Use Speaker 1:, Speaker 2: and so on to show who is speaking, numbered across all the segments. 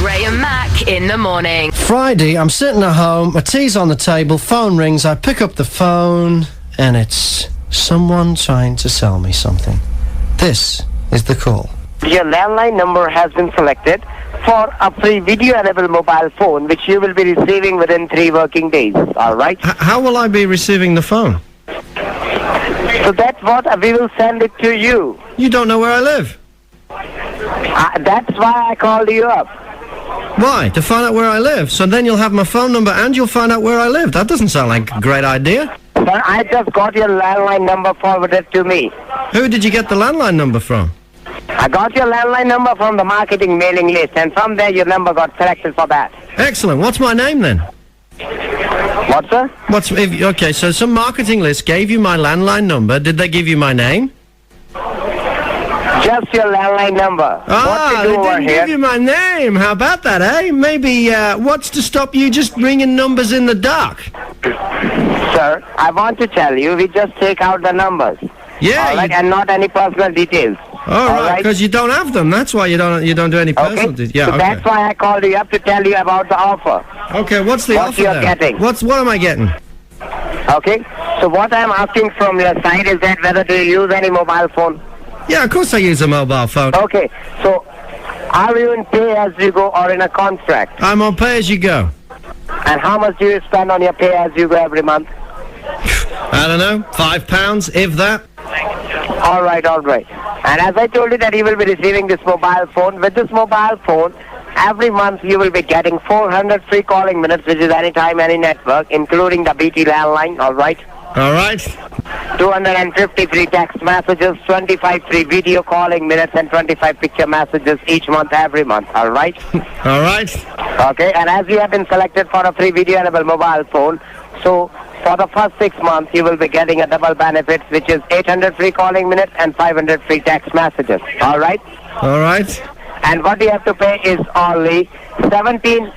Speaker 1: Gray and Mack in the morning.
Speaker 2: Friday, I'm sitting at home, my tea's on the table, phone rings, I pick up the phone, and it's someone trying to sell me something. This is the call.
Speaker 3: Your landline number has been selected for a free video-enabled mobile phone, which you will be receiving within 3 working days. All right?
Speaker 2: How will I be receiving the phone?
Speaker 3: So that's what we will send it to you.
Speaker 2: You don't know where I live.
Speaker 3: That's why I called you up.
Speaker 2: Why? To find out where I live. So then you'll have my phone number and you'll find out where I live. That doesn't sound like a great idea.
Speaker 3: Sir, I just got your landline number forwarded to me.
Speaker 2: Who did you get the landline number from?
Speaker 3: I got your landline number from the marketing mailing list, and from there your number got selected for that.
Speaker 2: Excellent. What's my name then?
Speaker 3: What, sir?
Speaker 2: Okay, so some marketing list gave you my landline number. Did they give you my name?
Speaker 3: Just your landline number.
Speaker 2: Ah, they didn't give you my name. How about that, eh? Maybe, what's to stop you just ringing numbers in the dark?
Speaker 3: Sir, I want to tell you, we just take out the numbers.
Speaker 2: Yeah.
Speaker 3: All right, and not any personal details.
Speaker 2: All right, because you don't have them. That's why you don't do any personal details. Yeah,
Speaker 3: so that's why I called you up to tell you about the offer.
Speaker 2: Okay, what's the offer
Speaker 3: What you're getting.
Speaker 2: What am I getting?
Speaker 3: Okay, so what I'm asking from your side is that whether do you use any mobile phone?
Speaker 2: Yeah, of course I use a mobile phone.
Speaker 3: Okay, so are you in pay-as-you-go or in a contract?
Speaker 2: I'm on pay-as-you-go.
Speaker 3: And how much do you spend on your pay-as-you-go every month?
Speaker 2: I don't know, £5, if that.
Speaker 3: All right. And as I told you that you will be receiving this mobile phone, with this mobile phone, every month you will be getting 400 free calling minutes, which is anytime, any network, including the BT landline, all right?
Speaker 2: All right.
Speaker 3: 250 free text messages, 25 free video calling minutes, and 25 picture messages each month, every month, all right?
Speaker 2: All right.
Speaker 3: Okay, and as you have been selected for a free video-enabled mobile phone, so for the first 6 months, you will be getting a double benefit, which is 800 free calling minutes and 500 free text messages. All right?
Speaker 2: All right.
Speaker 3: And what you have to pay is only 17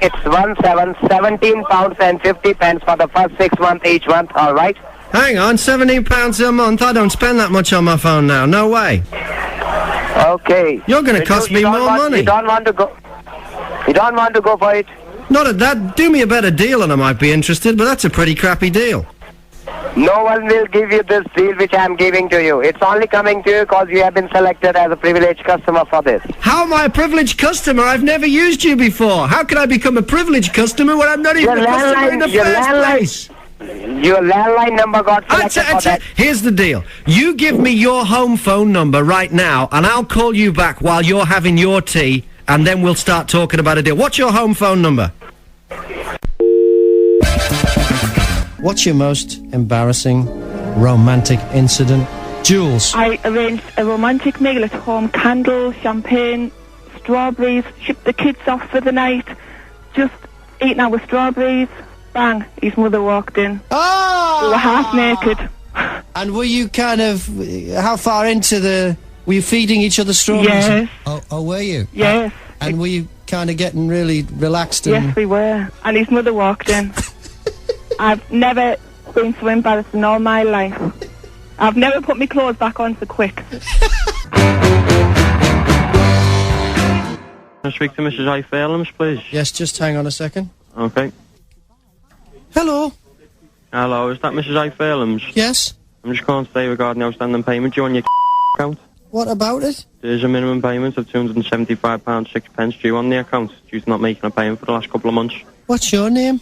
Speaker 3: pounds and 50 pence for the first 6 months each month. All right?
Speaker 2: Hang on, £17 a month. I don't spend that much on my phone now. No way.
Speaker 3: Okay.
Speaker 2: You're going to cost me more money.
Speaker 3: You don't want to go. You don't want to go for it.
Speaker 2: Not at that. Do me a better deal and I might be interested, but that's a pretty crappy deal.
Speaker 3: No one will give you this deal which I'm giving to you. It's only coming to you because you have been selected as a privileged customer for this.
Speaker 2: How am I a privileged customer? I've never used you before. How can I become a privileged customer when I'm not even a customer in the first place?
Speaker 3: Your landline number got selected for that.
Speaker 2: Here's the deal. You give me your home phone number right now, and I'll call you back while you're having your tea, and then we'll start talking about a deal. What's your home phone number? What's your most embarrassing romantic incident? Jules.
Speaker 4: I arranged a romantic meal at home, candles, champagne, strawberries, shipped the kids off for the night, just eating our strawberries. Bang, his mother walked in.
Speaker 2: Oh!
Speaker 4: We were half naked.
Speaker 2: And were you kind of, how far into were you feeding each other strawberries?
Speaker 4: Yes.
Speaker 2: Oh, were you?
Speaker 4: Yes.
Speaker 2: And were you kind of getting really relaxed?
Speaker 4: Yes, we were. And his mother walked in. I've never been so embarrassed in all my life. I've never put my clothes back on so quick.
Speaker 5: Can I speak to Mrs. I. Fairlands, please?
Speaker 2: Yes, just hang on a second.
Speaker 5: Okay.
Speaker 2: Hello.
Speaker 5: Hello, is that Mrs. I. Fairlands?
Speaker 2: Yes.
Speaker 5: I'm just calling today regarding outstanding payment due on your account.
Speaker 2: What about it?
Speaker 5: There's a minimum payment of £275.06 due on the account due to not making a payment for the last couple of months.
Speaker 2: What's your name?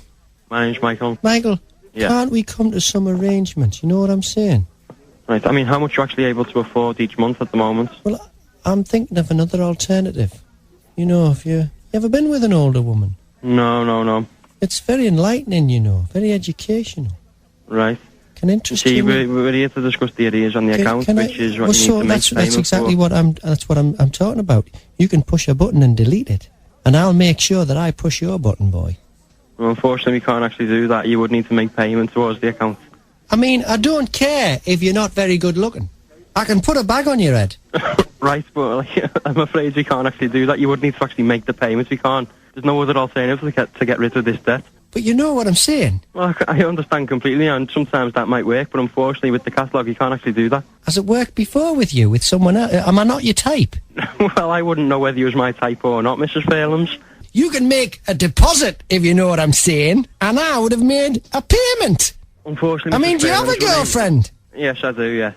Speaker 5: My name's Michael.
Speaker 2: Michael,
Speaker 5: yeah.
Speaker 2: Can't we come to some arrangement? You know what I'm saying?
Speaker 5: Right, I mean, how much are you actually able to afford each month at the moment?
Speaker 2: Well, I'm thinking of another alternative. You know, if you ever been with an older woman?
Speaker 5: No.
Speaker 2: It's very enlightening, you know, very educational.
Speaker 5: Right.
Speaker 2: Can interest
Speaker 5: you.
Speaker 2: See,
Speaker 5: we're here to discuss the arrears on the account, which is what you need to make payment
Speaker 2: that's exactly
Speaker 5: for.
Speaker 2: That's what I'm talking about. You can push a button and delete it, and I'll make sure that I push your button, boy.
Speaker 5: Well, unfortunately, we can't actually do that. You would need to make payment towards the account.
Speaker 2: I mean, I don't care if you're not very good looking. I can put a bag on your head.
Speaker 5: Right, but I'm afraid we can't actually do that. You would need to actually make the payment. We can't. There's no other alternative to get rid of this debt.
Speaker 2: But you know what I'm saying?
Speaker 5: Well, I understand completely, and sometimes that might work, but unfortunately with the catalogue you can't actually do that.
Speaker 2: Has it worked before with you, with someone else? Am I not your type?
Speaker 5: Well, I wouldn't know whether you was my type or not, Mrs. Fairlands.
Speaker 2: You can make a deposit, if you know what I'm saying, and I would have made a payment.
Speaker 5: Unfortunately,
Speaker 2: I mean,
Speaker 5: Mrs.
Speaker 2: do you have a
Speaker 5: Fairman,
Speaker 2: girlfriend?
Speaker 5: Yes, I do, yes.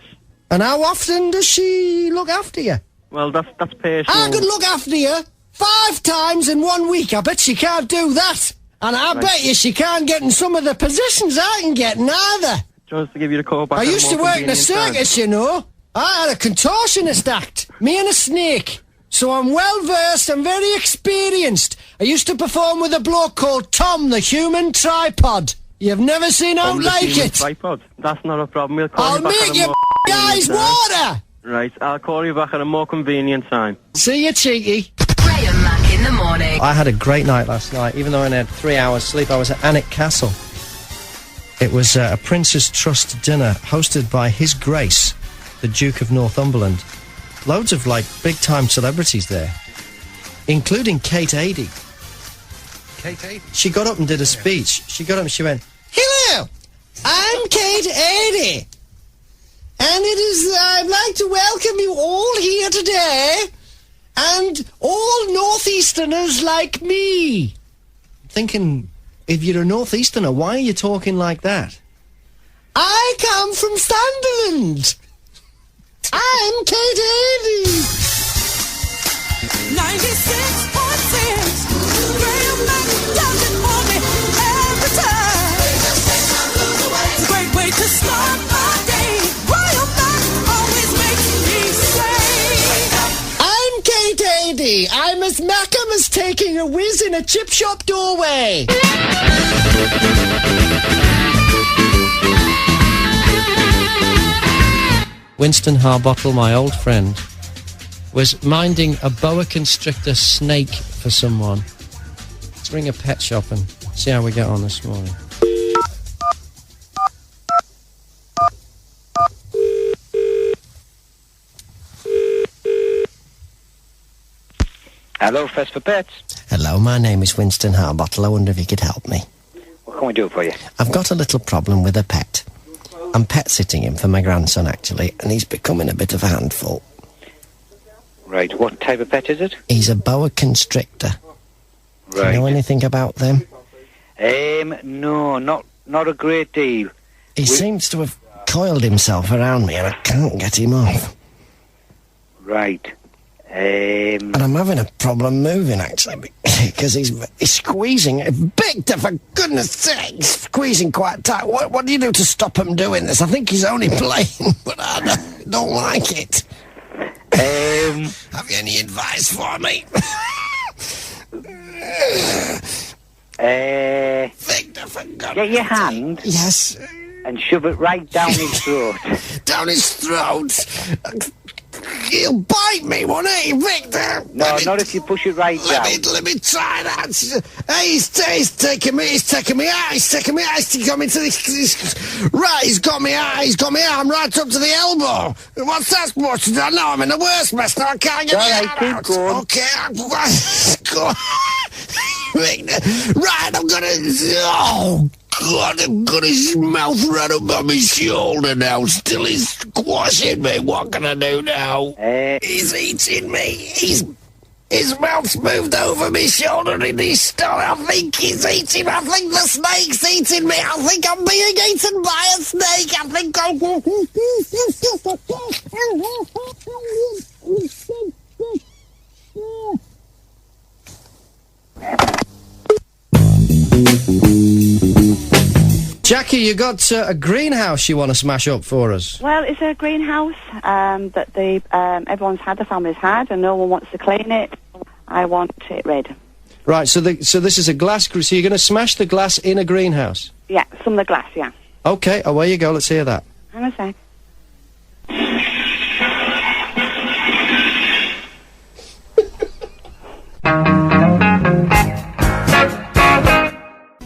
Speaker 2: And how often does she look after you?
Speaker 5: Well, that's personal.
Speaker 2: I could look after you 5 times in 1 week. I bet she can't do that. And I bet you she can't get in some of the positions I can get in either.
Speaker 5: Do you want us to give you the call back?
Speaker 2: I used to work in a circus, you know. I had a contortionist act. Me and a snake. So I'm well versed and very experienced. I used to perform with a bloke called Tom, the human tripod. You've never seen out like it.
Speaker 5: Tripod. That's not a problem. We'll call
Speaker 2: I'll
Speaker 5: you back
Speaker 2: make
Speaker 5: at a
Speaker 2: your
Speaker 5: more
Speaker 2: eyes
Speaker 5: convenient time.
Speaker 2: water.
Speaker 5: Right, I'll call you back at a more convenient time.
Speaker 2: See you, cheeky.
Speaker 1: Ray and Mack in the morning.
Speaker 2: I had a great night last night. Even though I only had 3 hours sleep, I was at Alnwick Castle. It was a Prince's Trust dinner hosted by His Grace, the Duke of Northumberland. Loads of, big-time celebrities there, including Kate Adie.
Speaker 6: Kate Adie?
Speaker 2: She got up and did a speech. She got up and she went, "Hello, I'm Kate Adie. And I'd like to welcome you all here today, and all Northeasterners like me." I'm thinking, if you're a Northeasterner, why are you talking like that? I come from Sunderland. I'm Kate Adie.
Speaker 7: 96.6. Graham Mack does it for me every time. It's a great way to start my day. Graham Mack always makes me say,
Speaker 2: I'm Kate Adie. I'm as Mackham as taking a whiz in a chip shop doorway. Winston Harbottle, my old friend, was minding a boa constrictor snake for someone. Let's ring a pet shop and see how we get on this morning.
Speaker 8: Hello, Fest for Pets.
Speaker 2: Hello, my name is Winston Harbottle. I wonder if you could help me.
Speaker 8: What can we do for you?
Speaker 2: I've got a little problem with a pet. I'm pet-sitting him for my grandson, actually, and he's becoming a bit of a handful.
Speaker 8: Right, what type of pet is it?
Speaker 2: He's a boa constrictor. Do you know anything about them?
Speaker 8: No, not a great deal.
Speaker 2: He seems to have coiled himself around me and I can't get him off.
Speaker 8: Right.
Speaker 2: And I'm having a problem moving, actually, because he's squeezing. Victor, for goodness sake, he's squeezing quite tight. What do you do to stop him doing this? I think he's only playing, but I don't like it. Have you any advice for me? Victor, for goodness
Speaker 8: get your hand
Speaker 2: Yes.
Speaker 8: and shove it right down his throat.
Speaker 2: Down his throat? He'll bite me, won't he, Victor?
Speaker 8: No, not if you push it right down.
Speaker 2: Let me try that. Hey, he's taking me out. He's taking me out. He's got me to this. Right, he's got me out. I'm right up to the elbow. What's that supposed to do? No, I'm in the worst mess now. I can't get
Speaker 8: All
Speaker 2: my
Speaker 8: right,
Speaker 2: hand out.
Speaker 8: keep going.
Speaker 2: Okay, go on. Victor. Right, I'm gonna... Oh, God, I've got his mouth right above my shoulder now. Still he's squashing me. What can I do now? He's eating me. His mouth's moved over my shoulder and he's still... I think he's eating... I think the snake's eating me. I think I'm being eaten by a snake. I think I'm... Jackie, you got a greenhouse you want to smash up for us?
Speaker 4: Well, it's a greenhouse that everyone's had, the family's had, and no one wants to clean it. I want it red.
Speaker 2: Right, so this is a glass... So you're going to smash the glass in a greenhouse?
Speaker 4: Yeah, some of the glass, yeah.
Speaker 2: OK, away you go. Let's hear that.
Speaker 4: Hang on a sec.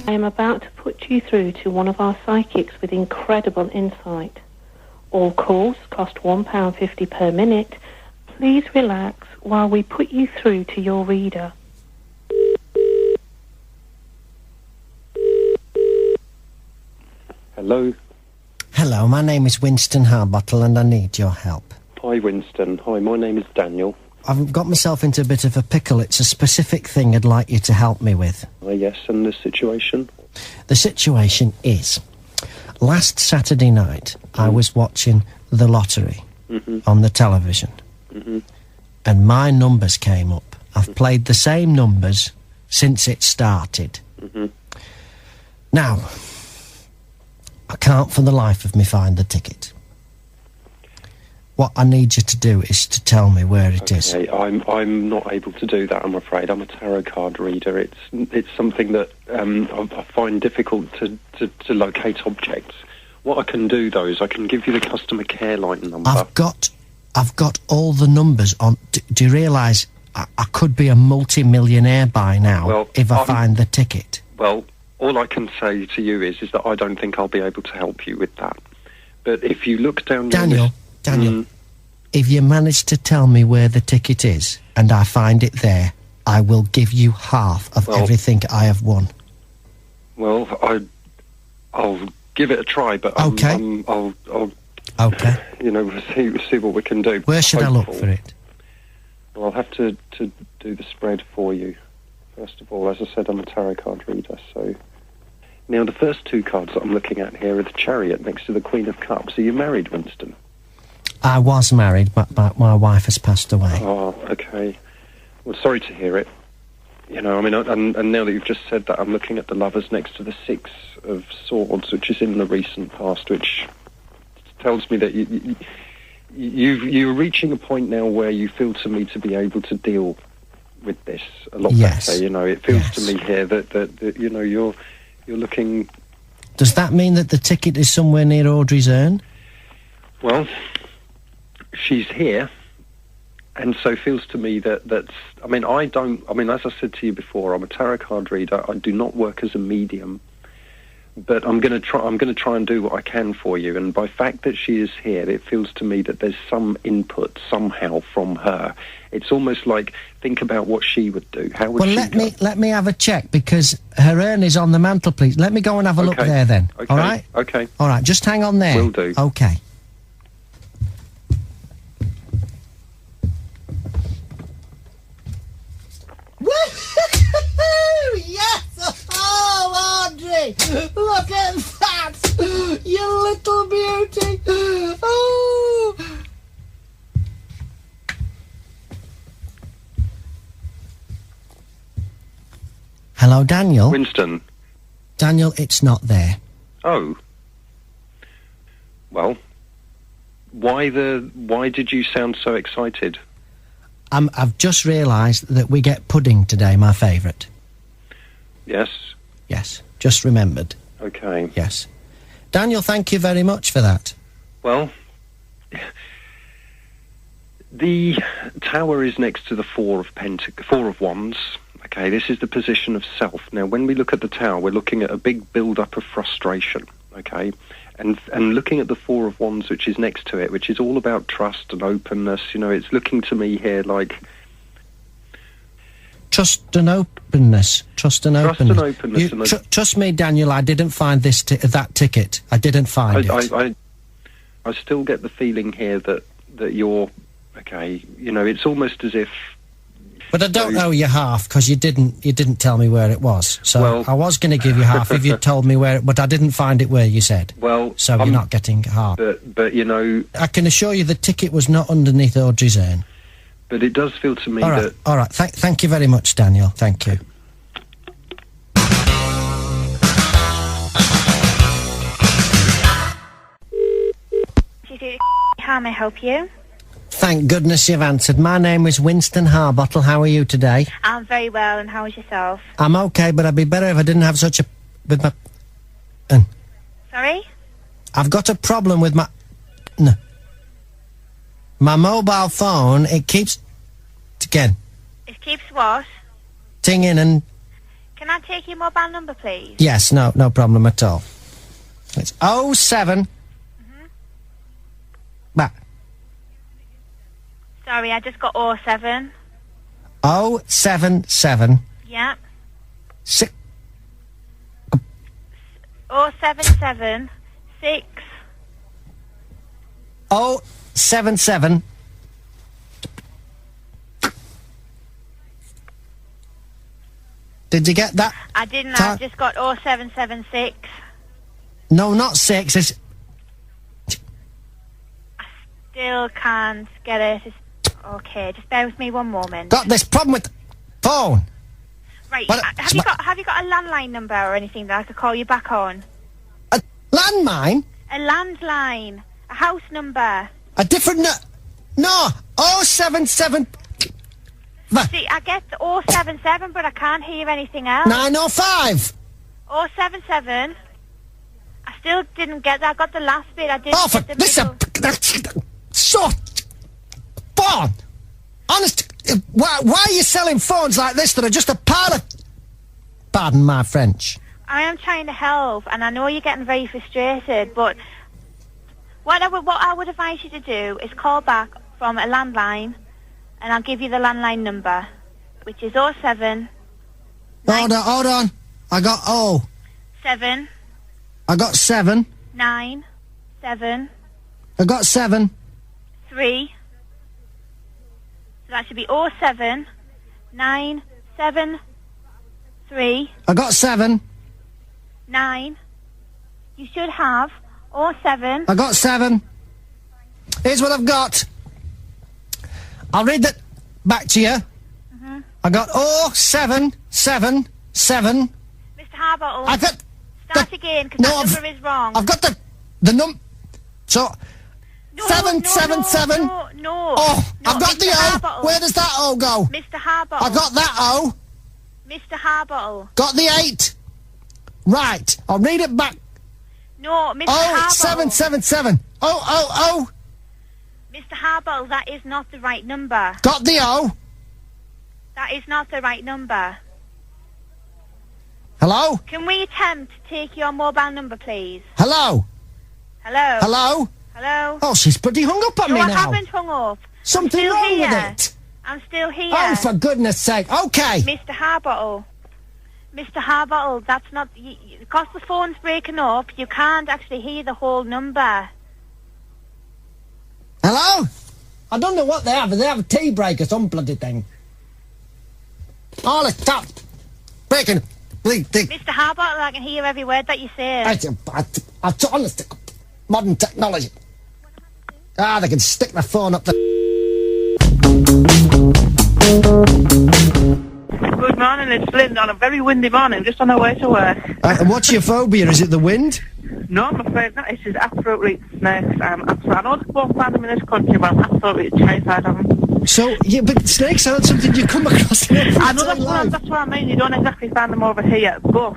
Speaker 9: I am about to put you through to one of our psychics with incredible insight. All calls cost £1.50 per minute. Please relax while we put you through to your reader.
Speaker 5: Hello.
Speaker 2: Hello, my name is Winston Harbottle and I need your help.
Speaker 5: Hi, Winston. Hi, my name is Daniel.
Speaker 2: I've got myself into a bit of a pickle. It's a specific thing I'd like you to help me with.
Speaker 10: Yes, and the situation?
Speaker 2: The situation is, last Saturday night, I was watching the lottery on the television, and my numbers came up. I've played the same numbers since it started. Now, I can't for the life of me find the ticket. What I need you to do is to tell me where it is.
Speaker 10: I'm not able to do that, I'm afraid. I'm a tarot card reader. It's something that I find difficult to locate objects. What I can do, though, is I can give you the customer care line number.
Speaker 2: I've got all the numbers on. Do you realise I could be a multi-millionaire by now if I find the ticket?
Speaker 10: Well, all I can say to you is that I don't think I'll be able to help you with that. But if you look down your
Speaker 2: Daniel, if you manage to tell me where the ticket is and I find it there, I will give you half of everything I have won.
Speaker 10: Well, I'll give it a try, but
Speaker 2: okay.
Speaker 10: I'll
Speaker 2: okay.
Speaker 10: You know, see what we can do.
Speaker 2: Where should I look for it?
Speaker 10: Well, I'll have to do the spread for you. First of all, as I said, I'm a tarot card reader, so... Now, the first two cards that I'm looking at here are the Chariot next to the Queen of Cups. Are you married, Winston?
Speaker 2: I was married, but my wife has passed away.
Speaker 10: Oh, okay. Well, sorry to hear it. You know, I mean, and now that you've just said that, I'm looking at the Lovers next to the Six of Swords, which is in the recent past, which tells me that you're reaching a point now where you feel to me to be able to deal with this a lot better. You know, it feels to me here that you know, you're looking...
Speaker 2: Does that mean that the ticket is somewhere near Audrey's urn?
Speaker 10: Well, she's here, and so feels to me that's... I mean, as I said to you before, I'm a tarot card reader. I do not work as a medium, but I'm going to try and do what I can for you. And by fact that she is here, it feels to me that there's some input somehow from her. It's almost like, think about what she would do. How would she go?
Speaker 2: let me have a check, because her urn is on the mantelpiece. Let me go and have a look there then.
Speaker 10: Okay.
Speaker 2: All right?
Speaker 10: Okay.
Speaker 2: All right, just hang on there.
Speaker 10: Will do.
Speaker 2: Okay. Yes! Oh, Audrey! Look at that! You little beauty! Oh! Hello, Daniel?
Speaker 10: Winston?
Speaker 2: Daniel, it's not there.
Speaker 10: Oh. Well, why did you sound so excited?
Speaker 2: I've just realised that we get pudding today, my favourite.
Speaker 10: Yes?
Speaker 2: Yes, just remembered.
Speaker 10: Okay.
Speaker 2: Yes. Daniel, thank you very much for that.
Speaker 10: Well, the tower is next to the Four of Wands. Okay, this is the position of self. Now, when we look at the tower, we're looking at a big build-up of frustration, okay? And looking at the Four of Wands, which is next to it, which is all about trust and openness, you know, it's looking to me here like... Trust and openness.
Speaker 2: Trust me, Daniel, I didn't find that ticket. I didn't find it.
Speaker 10: I still get the feeling here that you're... Okay, you know, it's almost as if...
Speaker 2: But I don't owe you half, because you didn't tell me where it was. So I was going to give you half if you told me where, but I didn't find it where you said.
Speaker 10: Well,
Speaker 2: so you're not getting half.
Speaker 10: But you know,
Speaker 2: I can assure you the ticket was not underneath Audrey's urn.
Speaker 10: But it does feel to me that...
Speaker 2: All right. Thank you very much, Daniel. Thank you.
Speaker 11: How may I help you?
Speaker 2: Thank goodness you've answered. My name is Winston Harbottle. How are you today?
Speaker 11: I'm very well, and how is yourself?
Speaker 2: I'm okay, but I'd be better if I didn't have such a... with my...
Speaker 11: Sorry?
Speaker 2: I've got a problem with my... No. My mobile phone, it keeps... Again.
Speaker 11: It keeps what?
Speaker 2: Tinging and...
Speaker 11: Can I take your mobile number, please?
Speaker 2: Yes, no problem at all. It's 07... Back.
Speaker 11: Sorry, I just got 07.
Speaker 2: 077.
Speaker 11: Yeah.
Speaker 2: 6.
Speaker 11: 077 6.
Speaker 2: 077. Did you get that?
Speaker 11: I didn't. I just got 0776.
Speaker 2: No, not 6. It's...
Speaker 11: Still can't get it. Okay, just bear with me one moment.
Speaker 2: Got this problem with the phone.
Speaker 11: Right,
Speaker 2: But,
Speaker 11: have you got a landline number or anything that I could call you back on?
Speaker 2: A landmine?
Speaker 11: A landline. A house number.
Speaker 2: A different... No, 077...
Speaker 11: See, I get 077, but I can't hear anything else.
Speaker 2: 905.
Speaker 11: 077. I still didn't get that. I got the last bit. I didn't get the middle.
Speaker 2: So... Phone! Honest... Why are you selling phones like this that are just a pile of... Pardon my French.
Speaker 11: I am trying to help, and I know you're getting very frustrated, but what I would advise you to do is call back from a landline, and I'll give you the landline number, which is 07...
Speaker 2: Hold on. I got
Speaker 11: 7...
Speaker 2: I got 7.
Speaker 11: 9... 7...
Speaker 2: I got 7.
Speaker 11: 3... So that should be 07... 9... 7... 3...
Speaker 2: I got 7.
Speaker 11: 9... You should have 07...
Speaker 2: I got 7. Here's what I've got. I'll read that back to you. I got 0777.
Speaker 11: Mr. Harbottle,
Speaker 2: I got...
Speaker 11: start again, because that number is wrong.
Speaker 2: I've got the So... 777.
Speaker 11: No.
Speaker 2: Oh, I've got
Speaker 11: Mr.
Speaker 2: the O.
Speaker 11: Harbottle.
Speaker 2: Where does that O go?
Speaker 11: Mr. Harbottle.
Speaker 2: I got that O.
Speaker 11: Mr. Harbottle.
Speaker 2: Got the 8. Right. I'll read it back.
Speaker 11: No, Mr. Harbottle.
Speaker 2: 777. Oh.
Speaker 11: Mr. Harbottle, that is not the right number.
Speaker 2: Got the O.
Speaker 11: That is not the right number.
Speaker 2: Hello?
Speaker 11: Can we attempt to take your mobile number, please?
Speaker 2: Hello?
Speaker 11: Hello?
Speaker 2: Hello?
Speaker 11: Hello?
Speaker 2: Oh, she's pretty hung up on me
Speaker 11: No,
Speaker 2: now.
Speaker 11: I haven't hung up.
Speaker 2: Something
Speaker 11: I'm still
Speaker 2: wrong
Speaker 11: here.
Speaker 2: with it.
Speaker 11: I'm still here.
Speaker 2: Oh, for goodness sake. Okay.
Speaker 11: Mr. Harbottle. Mr. Harbottle, that's not... Because the phone's breaking up, you can't actually hear the whole number.
Speaker 2: Hello? I don't know what they have. They have a tea break or some bloody thing. Oh, let's stop. Breaking.
Speaker 11: Mr. Harbottle, I can hear every word that you say.
Speaker 2: Honest, modern technology. They can stick the phone up the...
Speaker 12: Good morning, it's Lynn on a very windy morning, just on our way to work.
Speaker 2: And what's your phobia? Is it the wind?
Speaker 12: No, I'm afraid not. It's just absolutely snakes. I know they won't find them in this country, but I'm absolutely terrified of them.
Speaker 2: So, yeah, but snakes aren't something you come across in every
Speaker 12: I know that's what I mean. You don't exactly find them over here, but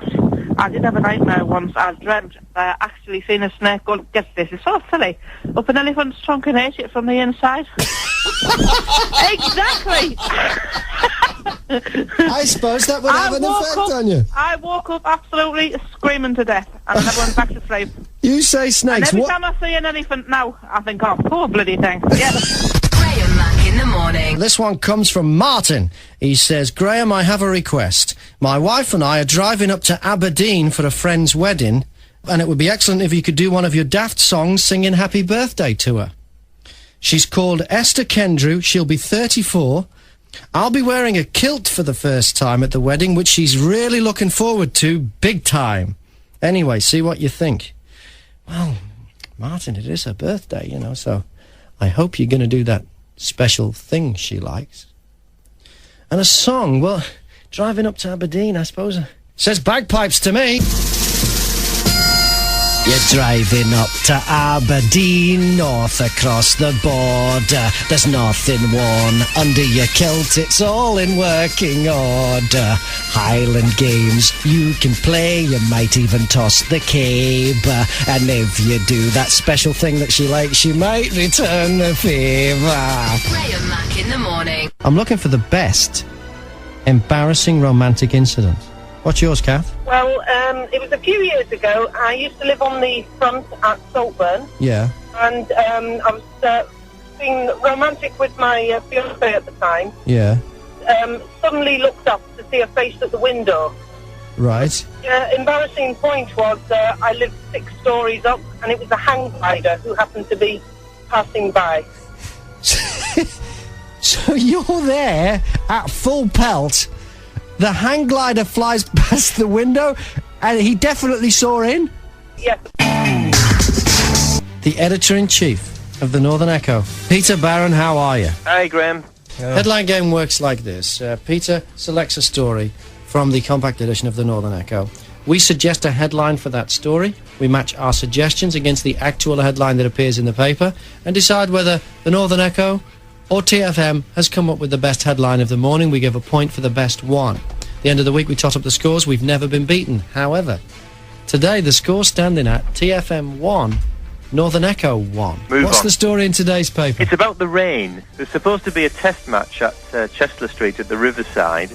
Speaker 12: I did have a nightmare once. I dreamt actually seeing a snake go, get this, it's so silly, up an elephant's trunk and ate it from the inside. Exactly!
Speaker 2: I suppose that would have an effect on you.
Speaker 12: I woke up absolutely screaming to death and I went back to sleep.
Speaker 2: You say snakes.
Speaker 12: And every time I see an elephant now, I think, oh, poor bloody thing. Yeah.
Speaker 1: Graham Mack in the morning.
Speaker 2: This one comes from Martin. He says, Graham, I have a request. My wife and I are driving up to Aberdeen for a friend's wedding, and it would be excellent if you could do one of your daft songs singing happy birthday to her. She's called Esther Kendrew. She'll be 34. I'll be wearing a kilt for the first time at the wedding, which she's really looking forward to big time. Anyway, see what you think. Well, Martin, it is her birthday, you know, so I hope you're going to do that special thing she likes. And a song, well, driving up to Aberdeen, I suppose. Says bagpipes to me. You're driving up to Aberdeen, north across the border. There's nothing worn under your kilt, it's all in working order. Highland games you can play, you might even toss the caber. And if you do that special thing that she likes, she might return the favour.
Speaker 1: Graham Mack in the morning.
Speaker 2: I'm looking for the best embarrassing romantic incident. What's yours, Kath?
Speaker 12: Well, it was a few years ago. I used to live on the front at Saltburn.
Speaker 2: Yeah.
Speaker 12: And I was being romantic with my fiancé at the time.
Speaker 2: Yeah.
Speaker 12: Suddenly looked up to see her face at the window.
Speaker 2: Right.
Speaker 12: Embarrassing point was I lived 6 stories up, and it was a hang glider who happened to be passing by.
Speaker 2: So you're there at full pelt, The hang glider flies past the window, and he definitely saw in?
Speaker 12: Yes.
Speaker 2: The editor-in-chief of the Northern Echo. Peter Barron, how are you?
Speaker 5: Hey, Graham.
Speaker 2: Headline game works like this. Peter selects a story from the compact edition of the Northern Echo. We suggest a headline for that story. We match our suggestions against the actual headline that appears in the paper and decide whether the Northern Echo or TFM has come up with the best headline of the morning. We give a point for the best one. At the end of the week, we tot up the scores. We've never been beaten. However, today the score's standing at TFM 1, Northern Echo 1. What's the story in today's paper?
Speaker 5: It's about the rain. There's supposed to be a test match at Chester Street at the Riverside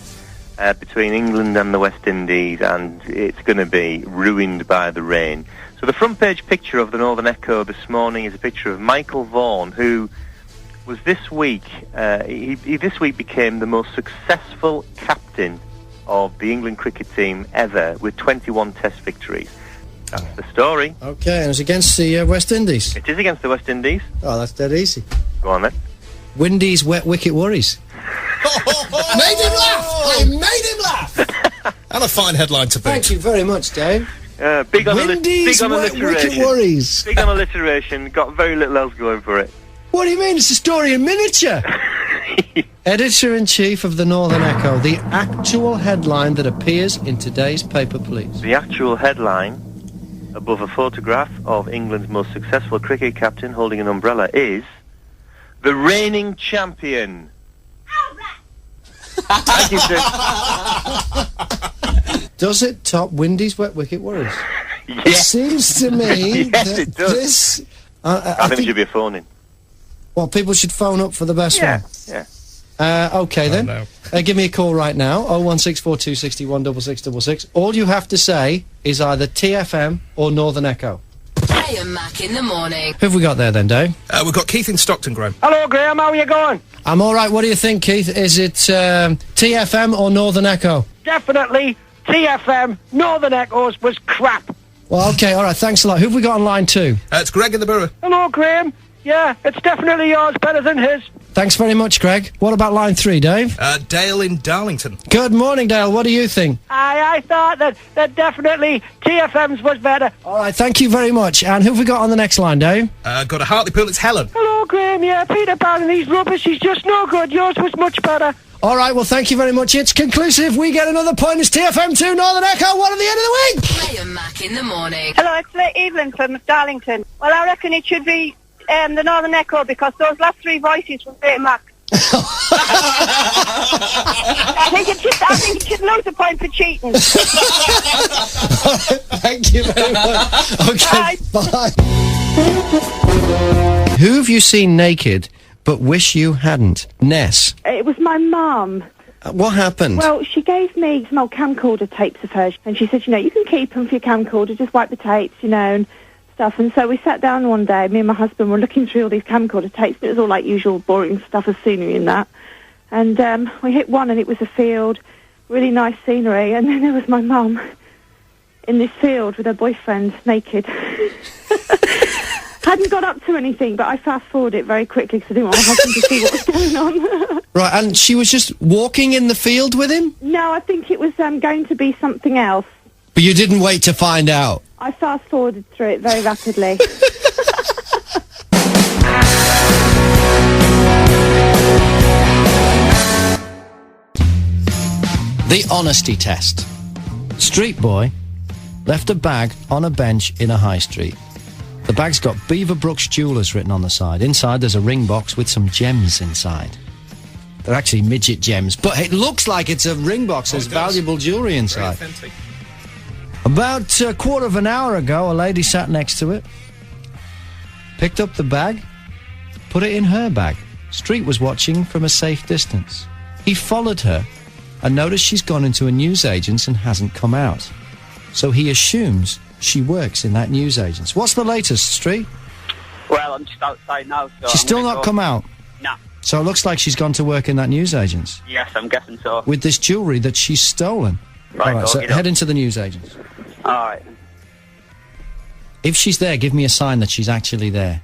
Speaker 5: between England and the West Indies, and it's going to be ruined by the rain. So the front page picture of the Northern Echo this morning is a picture of Michael Vaughan, who was this week, he this week became the most successful captain of the England cricket team ever, with 21 test victories. That's the story.
Speaker 2: Okay, and it's against the West Indies.
Speaker 5: It is against the West Indies.
Speaker 2: Oh, that's dead easy.
Speaker 5: Go on then.
Speaker 2: Windy's wet wicket worries.
Speaker 6: Made him laugh! I made him laugh! And a fine headline to beat.
Speaker 2: Thank you very much, Dave.
Speaker 5: Big on
Speaker 2: Windy's wet wicket
Speaker 5: alliteration.
Speaker 2: worries.
Speaker 5: Big on alliteration. Got very little else going for it.
Speaker 2: What do you mean? It's a story in miniature. Editor-in-chief of the Northern Echo. The actual headline that appears in today's paper, please.
Speaker 5: The actual headline above a photograph of England's most successful cricket captain holding an umbrella is the reigning champion. Thank you, sir.
Speaker 2: Does it top Windy's wet wicket worries?
Speaker 5: Yes.
Speaker 2: It seems to me
Speaker 5: Yes,
Speaker 2: that
Speaker 5: it does.
Speaker 2: this...
Speaker 5: I think it should be a phone-in.
Speaker 2: Well, people should phone up for the best one.
Speaker 5: Yeah.
Speaker 2: Okay, then.
Speaker 6: no.
Speaker 2: Give me a call right now, 01642 61 6666. All you have to say is either TFM or Northern Echo.
Speaker 1: Graham Mack in the morning.
Speaker 2: Who have we got there, then, Dave?
Speaker 6: We've got Keith in Stockton, Graham.
Speaker 12: Hello, Graham. How are you going?
Speaker 2: I'm all right. What do you think, Keith? Is it TFM or Northern Echo?
Speaker 12: Definitely TFM. Northern Echoes was crap.
Speaker 2: Well, okay, all right. Thanks a lot. Who have we got on line 2?
Speaker 6: It's Greg in the Borough.
Speaker 12: Hello, Graham. Yeah, it's definitely yours better than his.
Speaker 2: Thanks very much, Greg. What about line 3, Dave?
Speaker 6: Dale in Darlington.
Speaker 2: Good morning, Dale. What do you think?
Speaker 12: I thought that definitely TFM's was better.
Speaker 2: All right, thank you very much. And who have we got on the next line, Dave?
Speaker 6: Got a Hartlepool, it's Helen.
Speaker 12: Hello, Graham. Yeah, Peter Pan, he's rubbish. He's just no good. Yours was much better.
Speaker 2: All right, well, thank you very much. It's conclusive. We get another point. It's TFM 2, Northern Echo 1 at the end of the week.
Speaker 1: Graham Mack in the morning.
Speaker 11: Hello, it's Evelyn from Darlington. Well, I reckon it should be the Northern Echo, because those last three voices from Great Mack. I think it should lose a point for cheating.
Speaker 2: Thank you very much. Okay, bye. Who have you seen naked but wish you hadn't? Ness.
Speaker 13: It was my mum.
Speaker 2: What happened?
Speaker 13: Well, she gave me some old camcorder tapes of hers, and she said, you can keep them for your camcorder, just wipe the tapes, and stuff. And so we sat down one day, me and my husband were looking through all these camcorder tapes. It was all like usual boring stuff of scenery and that. And we hit one, and it was a field, really nice scenery, and then there was my mum in this field with her boyfriend, naked. Hadn't got up to anything, but I fast-forwarded it very quickly because I didn't want my husband to see what was going on.
Speaker 2: Right, and she was just walking in the field with him?
Speaker 13: No, I think it was going to be something else.
Speaker 2: But you didn't wait to find out?
Speaker 13: I fast-forwarded through it very rapidly.
Speaker 2: The honesty test. Street boy left a bag on a bench in a high street. The bag's got Beaverbrooks Jewellers written on the side. Inside there's a ring box with some gems inside. They're actually midget gems, but it looks like it's a ring box. There's valuable jewellery inside.
Speaker 6: Very authentic.
Speaker 2: About a quarter of an hour ago, a lady sat next to it, picked up the bag, put it in her bag. Street was watching from a safe distance. He followed her and noticed she's gone into a newsagent's and hasn't come out. So he assumes she works in that newsagent's. What's the latest, Street?
Speaker 14: Well, I'm just outside now. So
Speaker 2: She's still not come out?
Speaker 14: No.
Speaker 2: So it looks like she's gone to work in that newsagent's.
Speaker 14: Yes, I'm guessing so.
Speaker 2: With this jewellery that she's stolen.
Speaker 14: Right,
Speaker 2: All right, so
Speaker 14: okey-doke.
Speaker 2: head into the newsagent's.
Speaker 14: All right.
Speaker 2: If she's there, give me a sign that she's actually there.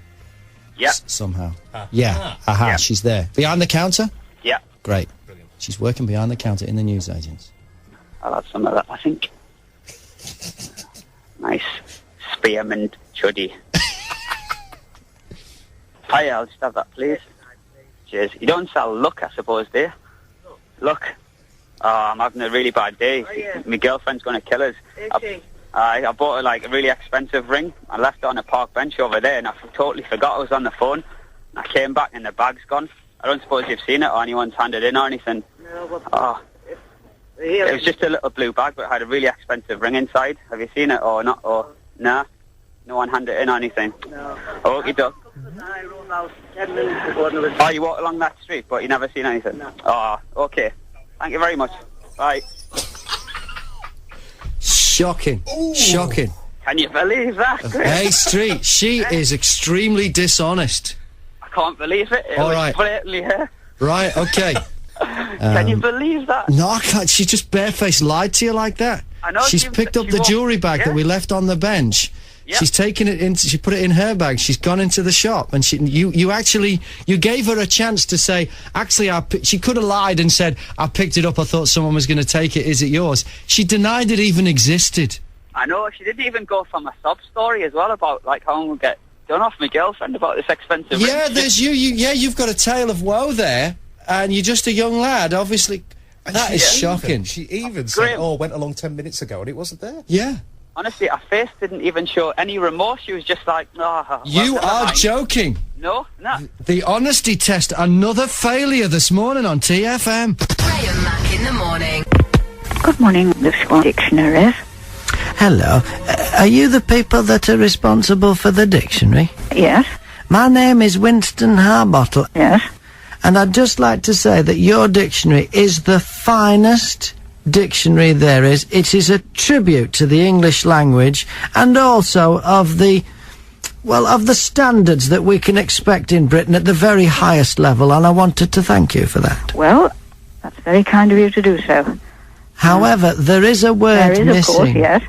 Speaker 14: Yeah.
Speaker 2: Somehow. Yeah. Aha,
Speaker 14: Yeah.
Speaker 2: she's there. Behind the counter?
Speaker 14: Yeah.
Speaker 2: Great. She's working behind the counter in the newsagent's.
Speaker 14: I'll have some of that, I think. Nice spearmint chuddy. Hi, I'll just have that, please. Cheers. You don't sell Luck, I suppose, do you? Luck. Oh, I'm having a really bad day. My girlfriend's going to kill us. I bought a really expensive ring. I left it on a park bench over there, and I totally forgot I was on the phone. I came back and the bag's gone. I don't suppose you've seen it or anyone's handed in or anything. No, but it was just a little blue bag, but it had a really expensive ring inside. Have you seen it or not? Or nah? No one handed it in or anything? No. Okie doke. Oh, you walk along that street, but you never seen anything? No. Oh, okay. Thank you very much. Bye.
Speaker 2: Shocking. Ooh. Shocking.
Speaker 14: Can you believe that?
Speaker 2: Hey, Street, she is extremely dishonest.
Speaker 14: I can't believe it. It
Speaker 2: All
Speaker 14: was
Speaker 2: right.
Speaker 14: blatantly her.
Speaker 2: Right, okay.
Speaker 14: Can you believe that?
Speaker 2: No, I can't. She just barefaced lied to you like that.
Speaker 14: I know.
Speaker 2: She's picked up the jewellery bag that we left on the bench. Yep. She's taken it in. She put it in her bag. She's gone into the shop, and you gave her a chance to say, actually, she could have lied and said, I picked it up. I thought someone was going to take it. Is it yours? She denied it even existed.
Speaker 14: I know. She didn't even go from a sob story as well about how I'm going to get done off my girlfriend about this expensive ring.
Speaker 2: Yeah, there's you've got a tale of woe there, and you're just a young lad, obviously. That is shocking.
Speaker 6: She even said, went along 10 minutes ago, and it wasn't there.
Speaker 2: Yeah.
Speaker 14: Honestly, her face didn't even show any remorse. She was just like, oh,
Speaker 2: you are joking.
Speaker 14: No, no.
Speaker 2: The honesty test, another failure this morning on TFM.
Speaker 1: Graham Mack in the morning.
Speaker 15: Good morning, the Swan Dictionaries.
Speaker 16: Hello. Are you the people that are responsible for the dictionary?
Speaker 15: Yes.
Speaker 16: My name is Winston Harbottle.
Speaker 15: Yes.
Speaker 16: And I'd just like to say that your dictionary is the finest dictionary there is. It is a tribute to the English language and also of the standards that we can expect in Britain at the very highest level, and I wanted to thank you for that.
Speaker 15: Well, that's very kind of you to do so.
Speaker 16: However, there is a word missing.
Speaker 15: There is, of course, yes.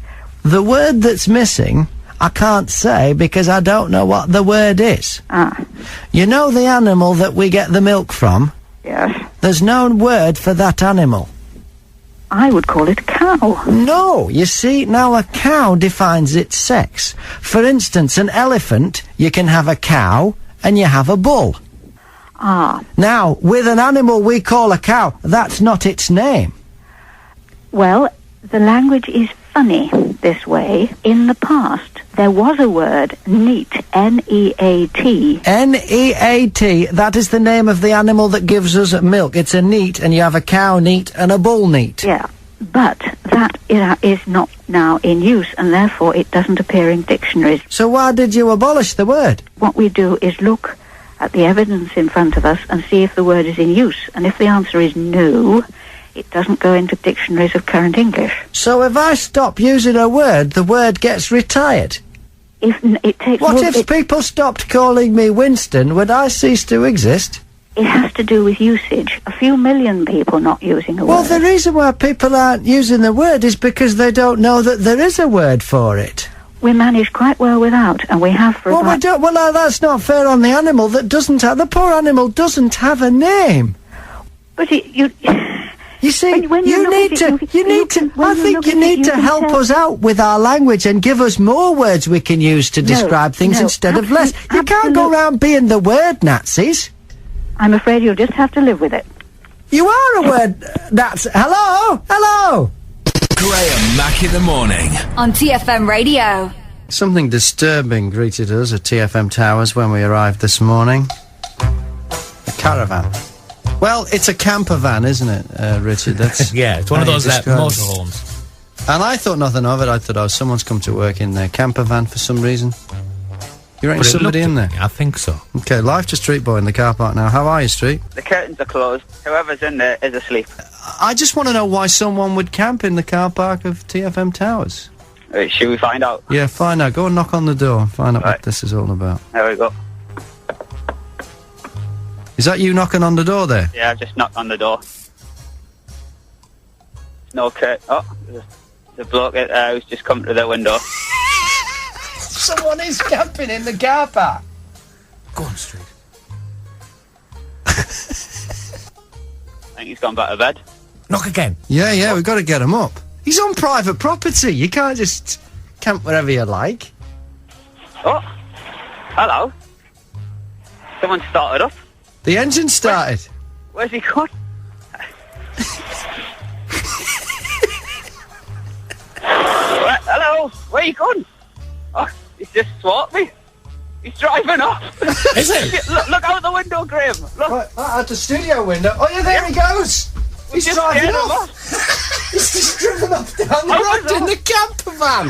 Speaker 16: The word that's missing, I can't say because I don't know what the word is.
Speaker 15: Ah.
Speaker 16: You know the animal that we get the milk from?
Speaker 15: Yes.
Speaker 16: There's no word for that animal.
Speaker 15: I would call it a cow.
Speaker 16: No, you see, now a cow defines its sex. For instance, an elephant, you can have a cow and you have a bull.
Speaker 15: Ah.
Speaker 16: Now, with an animal we call a cow, that's not its name.
Speaker 15: Well, the language is funny this way. In the past, there was a word, neat, N-E-A-T.
Speaker 16: N-E-A-T, that is the name of the animal that gives us milk. It's a neat, and you have a cow neat and a bull neat.
Speaker 15: Yeah, but that is not now in use, and therefore it doesn't appear in dictionaries.
Speaker 16: So why did you abolish the word?
Speaker 15: What we do is look at the evidence in front of us and see if the word is in use, and if the answer is no, it doesn't go into dictionaries of current English.
Speaker 16: So if I stop using a word, the word gets retired? What if people stopped calling me Winston? Would I cease to exist?
Speaker 15: It has to do with usage. A few million people not using a word.
Speaker 16: Well, the reason why people aren't using the word is because they don't know that there is a word for it.
Speaker 15: We manage quite well without, and we have for
Speaker 16: we don't. Well, that's not fair on the animal that doesn't have... The poor animal doesn't have a name.
Speaker 15: But
Speaker 16: You see, you need to help us out with our language and give us more words we can use to describe things instead of less. You can't go around being the word Nazis.
Speaker 15: I'm afraid you'll just have to live with it.
Speaker 16: You are a word Nazi. Hello? Hello?
Speaker 17: Graham Mack in the morning.
Speaker 1: On TFM Radio.
Speaker 2: Something disturbing greeted us at TFM Towers when we arrived this morning. A caravan. Well, it's a camper van, isn't it, Richard? That's
Speaker 18: yeah, it's one of those motorhomes.
Speaker 2: And I thought nothing of it. I thought, someone's come to work in their camper van for some reason. You reckon somebody in there?
Speaker 18: I think so.
Speaker 2: Okay, live to Street Boy in the car park now. How are you, Street?
Speaker 14: The curtains are closed. Whoever's in there is asleep.
Speaker 2: I just want to know why someone would camp in the car park of TFM Towers.
Speaker 14: Right, should we find out?
Speaker 2: Yeah, find out. Go and knock on the door and find out what this is all about.
Speaker 14: There we go.
Speaker 2: Is that you knocking on the door there?
Speaker 14: Yeah, I've just knocked on the door. No curtain. Oh, there's a bloke who's just come to the window.
Speaker 16: Someone is camping in the car park.
Speaker 18: Go on, Street.
Speaker 14: I think he's gone back to bed.
Speaker 18: Knock again.
Speaker 2: Yeah, we've got to get him up.
Speaker 16: He's on private property. You can't just camp wherever you like.
Speaker 14: Oh, hello. Someone started up.
Speaker 16: The engine started.
Speaker 14: Where's he gone? Hello, where you gone? Oh, he's just swapped me. He's driving off.
Speaker 6: Is he?
Speaker 14: Look out the window, Graham. Look.
Speaker 16: Right, out the studio window. Oh yeah, there he goes. He's
Speaker 14: just
Speaker 16: driving
Speaker 14: scared him
Speaker 16: off. He's just driven up down the road in the camper van.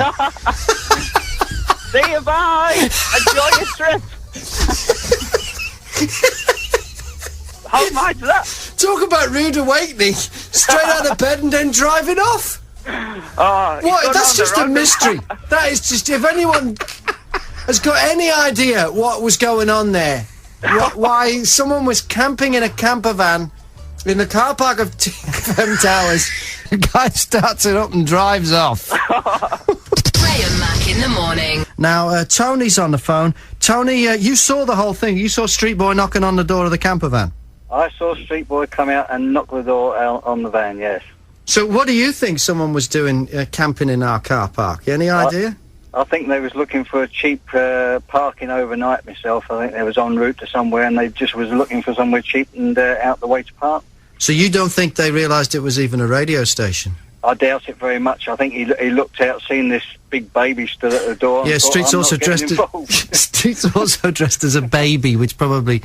Speaker 14: See you, bye. Enjoy your trip. How mad is that?
Speaker 16: Talk about rude awakening. Straight out of bed and then driving off.
Speaker 14: Oh,
Speaker 16: What? That's just a mystery. That is just, if anyone has got any idea what was going on there, why someone was camping in a camper van in the car park of TFM Towers, the guy starts it up and drives off.
Speaker 1: Graham Mack in the morning.
Speaker 16: Now, Tony's on the phone. Tony, you saw the whole thing. You saw Street Boy knocking on the door of the camper van.
Speaker 19: I saw Street Boy come out and knock the door out on the van, yes.
Speaker 16: So what do you think someone was doing camping in our car park? Any idea?
Speaker 19: I think they was looking for a cheap parking overnight myself. I think they was en route to somewhere and they just was looking for somewhere cheap and out the way to park.
Speaker 16: So you don't think they realised it was even a radio station?
Speaker 19: I doubt it very much. I think he looked out, seen this big baby stood at the door.
Speaker 16: Yeah,
Speaker 19: and thought,
Speaker 16: Street's
Speaker 19: "I'm
Speaker 16: also
Speaker 19: not getting
Speaker 16: dressed
Speaker 19: involved."
Speaker 16: Street's also dressed as a baby, which probably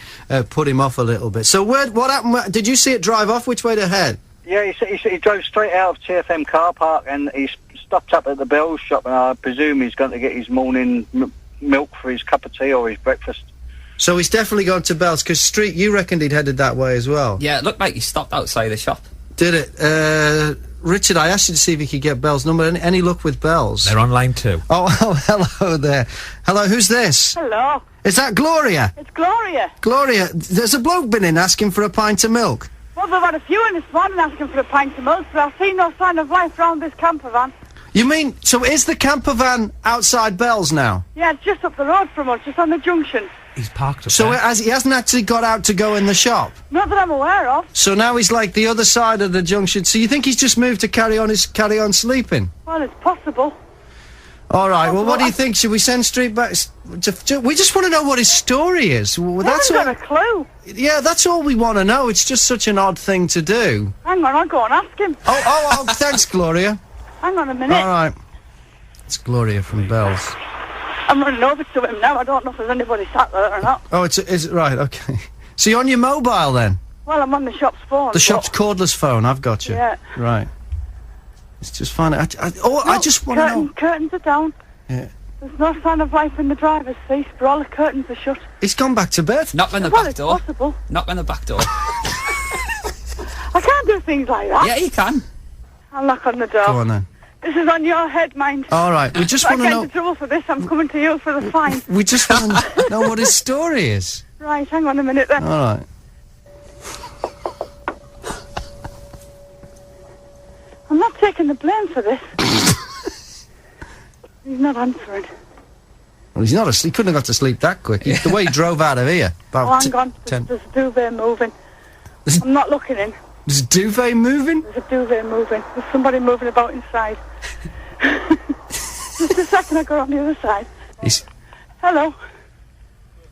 Speaker 16: put him off a little bit. So what happened? Did you see it drive off? Which way to head?
Speaker 19: Yeah, he drove straight out of TFM car park and he stopped up at the Bell's shop, and I presume he's going to get his morning milk for his cup of tea or his breakfast.
Speaker 16: So he's definitely gone to Bell's, because Street, you reckoned he'd headed that way as well.
Speaker 20: Yeah, it looked like he stopped outside the shop.
Speaker 16: Did it? Richard, I asked you to see if you could get Bell's number. Any luck with Bell's?
Speaker 18: They're on line 2.
Speaker 16: Oh, hello there. Hello, who's this?
Speaker 21: Hello.
Speaker 16: Is that Gloria?
Speaker 21: It's Gloria.
Speaker 16: Gloria, there's a bloke been in asking for a pint of milk.
Speaker 21: Well, they've had a few in this morning asking for a pint of milk, but I've seen no sign of life round this camper van.
Speaker 16: You mean, so is the camper van outside Bell's now?
Speaker 21: Yeah, it's just up the road from us, just on the junction.
Speaker 18: He's parked up
Speaker 16: So
Speaker 18: there.
Speaker 16: he hasn't actually got out to go in the shop?
Speaker 21: Not that I'm aware of.
Speaker 16: So now he's like the other side of the junction. So you think he's just moved to carry on sleeping?
Speaker 21: Well, it's possible.
Speaker 16: All right. Well, what do you think? Should we send Street back? We just want to know what his story is. Well, that's all.
Speaker 21: I haven't got a clue.
Speaker 16: Yeah, that's all we want to know. It's just such an odd thing to do.
Speaker 21: Hang on, I'll go and ask him.
Speaker 16: Oh, thanks, Gloria.
Speaker 21: Hang on a minute.
Speaker 16: All right. It's Gloria from Bell's.
Speaker 21: I'm running over to him now. I don't know if there's anybody sat there or not.
Speaker 16: Oh, is it right? Okay. So you're on your mobile then?
Speaker 21: Well, I'm on the shop's phone.
Speaker 16: The shop's cordless phone. I've got you.
Speaker 21: Yeah.
Speaker 16: Right. It's just fine. I just want to know.
Speaker 21: Curtains are down.
Speaker 16: Yeah.
Speaker 21: There's no sign of life in the driver's seat, but all the curtains are shut.
Speaker 16: He's gone back to bed.
Speaker 20: Knock on the
Speaker 21: Well,
Speaker 20: back
Speaker 21: it's
Speaker 20: door.
Speaker 21: possible.
Speaker 20: Knock on the back door.
Speaker 21: I can't do things like that.
Speaker 20: Yeah, you can.
Speaker 21: I'll knock on the door.
Speaker 16: Go on then.
Speaker 21: This is on your head, mind.
Speaker 16: All right. We just want to
Speaker 21: I
Speaker 16: know.
Speaker 21: get into trouble for this. I'm coming to you for the fine.
Speaker 16: We just want to know what his story is.
Speaker 21: Right, hang on a minute then.
Speaker 16: All right.
Speaker 21: I'm not taking the blame for this. He's not answering.
Speaker 16: Well, he's not asleep. He couldn't have got to sleep that quick. The way he drove out of here. About
Speaker 21: Oh, hang on.
Speaker 16: 10.
Speaker 21: There's a duvet moving. I'm not looking in.
Speaker 16: There's a duvet moving?
Speaker 21: There's a duvet moving. There's somebody moving about inside. Just a second, I'll go on the other side. Hello.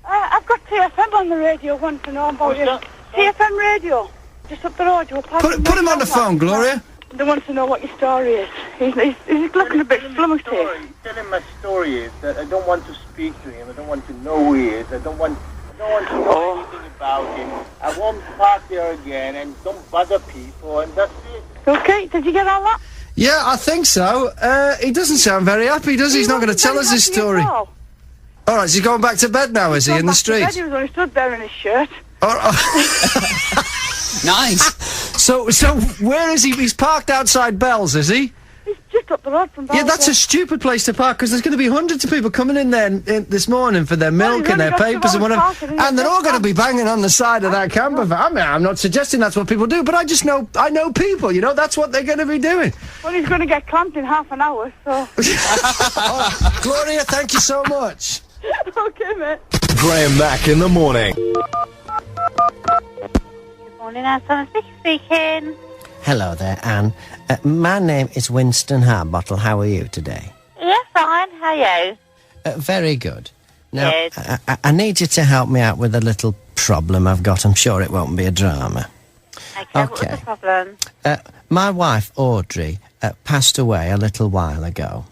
Speaker 21: I've got TFM on the radio. Want to know about you? TFM radio. Just up the road. You were
Speaker 16: Put him on the phone, Gloria.
Speaker 21: They want to know what your story is. He's looking a bit flummoxed here.
Speaker 22: Tell him my story is that I don't want to speak to him. I don't want to know who he is. I don't want to know anything about him. I won't park there again, and don't bother people, and that's it.
Speaker 21: Okay, did you get all that?
Speaker 16: Yeah, I think so. He doesn't sound very happy, does he? He's not going to tell us his story. All right, so he's going back to bed now, is he, in the street?
Speaker 21: He was only stood there in his shirt.
Speaker 20: Nice.
Speaker 16: So where is he? He's parked outside Bell's, is he?
Speaker 21: He's just up the road from Bell's.
Speaker 16: Yeah, that's a stupid place to park, because there's going to be hundreds of people coming in there this morning for their milk and their papers and whatever, and they're all going to be banging on the side of that camper van. I mean, I'm not suggesting that's what people do, but I know people, you know, that's what they're going to be doing.
Speaker 21: Well, he's going to get clamped in half an hour, so...
Speaker 16: Oh, Gloria, thank you so much.
Speaker 21: Okay, mate.
Speaker 17: Graham Mack in the morning.
Speaker 11: Morning, Alison. Speaking.
Speaker 2: Hello there, Anne. My name is Winston Harbottle. How are you today?
Speaker 11: Yeah, fine. How are you?
Speaker 2: Very good. Now,
Speaker 11: Good.
Speaker 2: I need you to help me out with a little problem I've got. I'm sure it won't be a drama.
Speaker 11: Okay, what was the problem?
Speaker 2: My wife, Audrey, passed away a little while ago,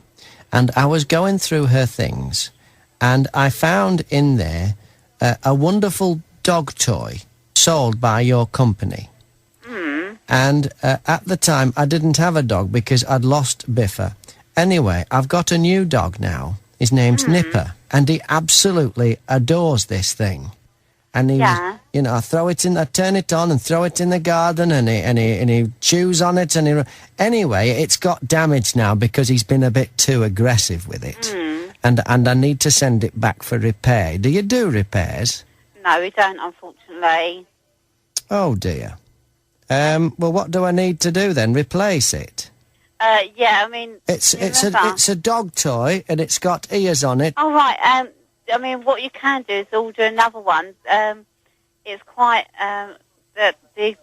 Speaker 2: and I was going through her things, and I found in there a wonderful dog toy sold by your company. And at the time, I didn't have a dog because I'd lost Biffa. Anyway, I've got a new dog now. His name's Nipper, and he absolutely adores this thing. And he, you know, I turn it on and throw it in the garden, and he chews on it, and anyway, it's got damaged now because he's been a bit too aggressive with it, and I need to send it back for repair. Do you do repairs?
Speaker 11: No, we don't, unfortunately.
Speaker 2: Oh dear. Well, what do I need to do then? Replace it?
Speaker 11: Yeah, I mean...
Speaker 2: It's a dog toy, and it's got ears on it.
Speaker 11: Oh, right. I mean, what you can do is order another one. It's quite... the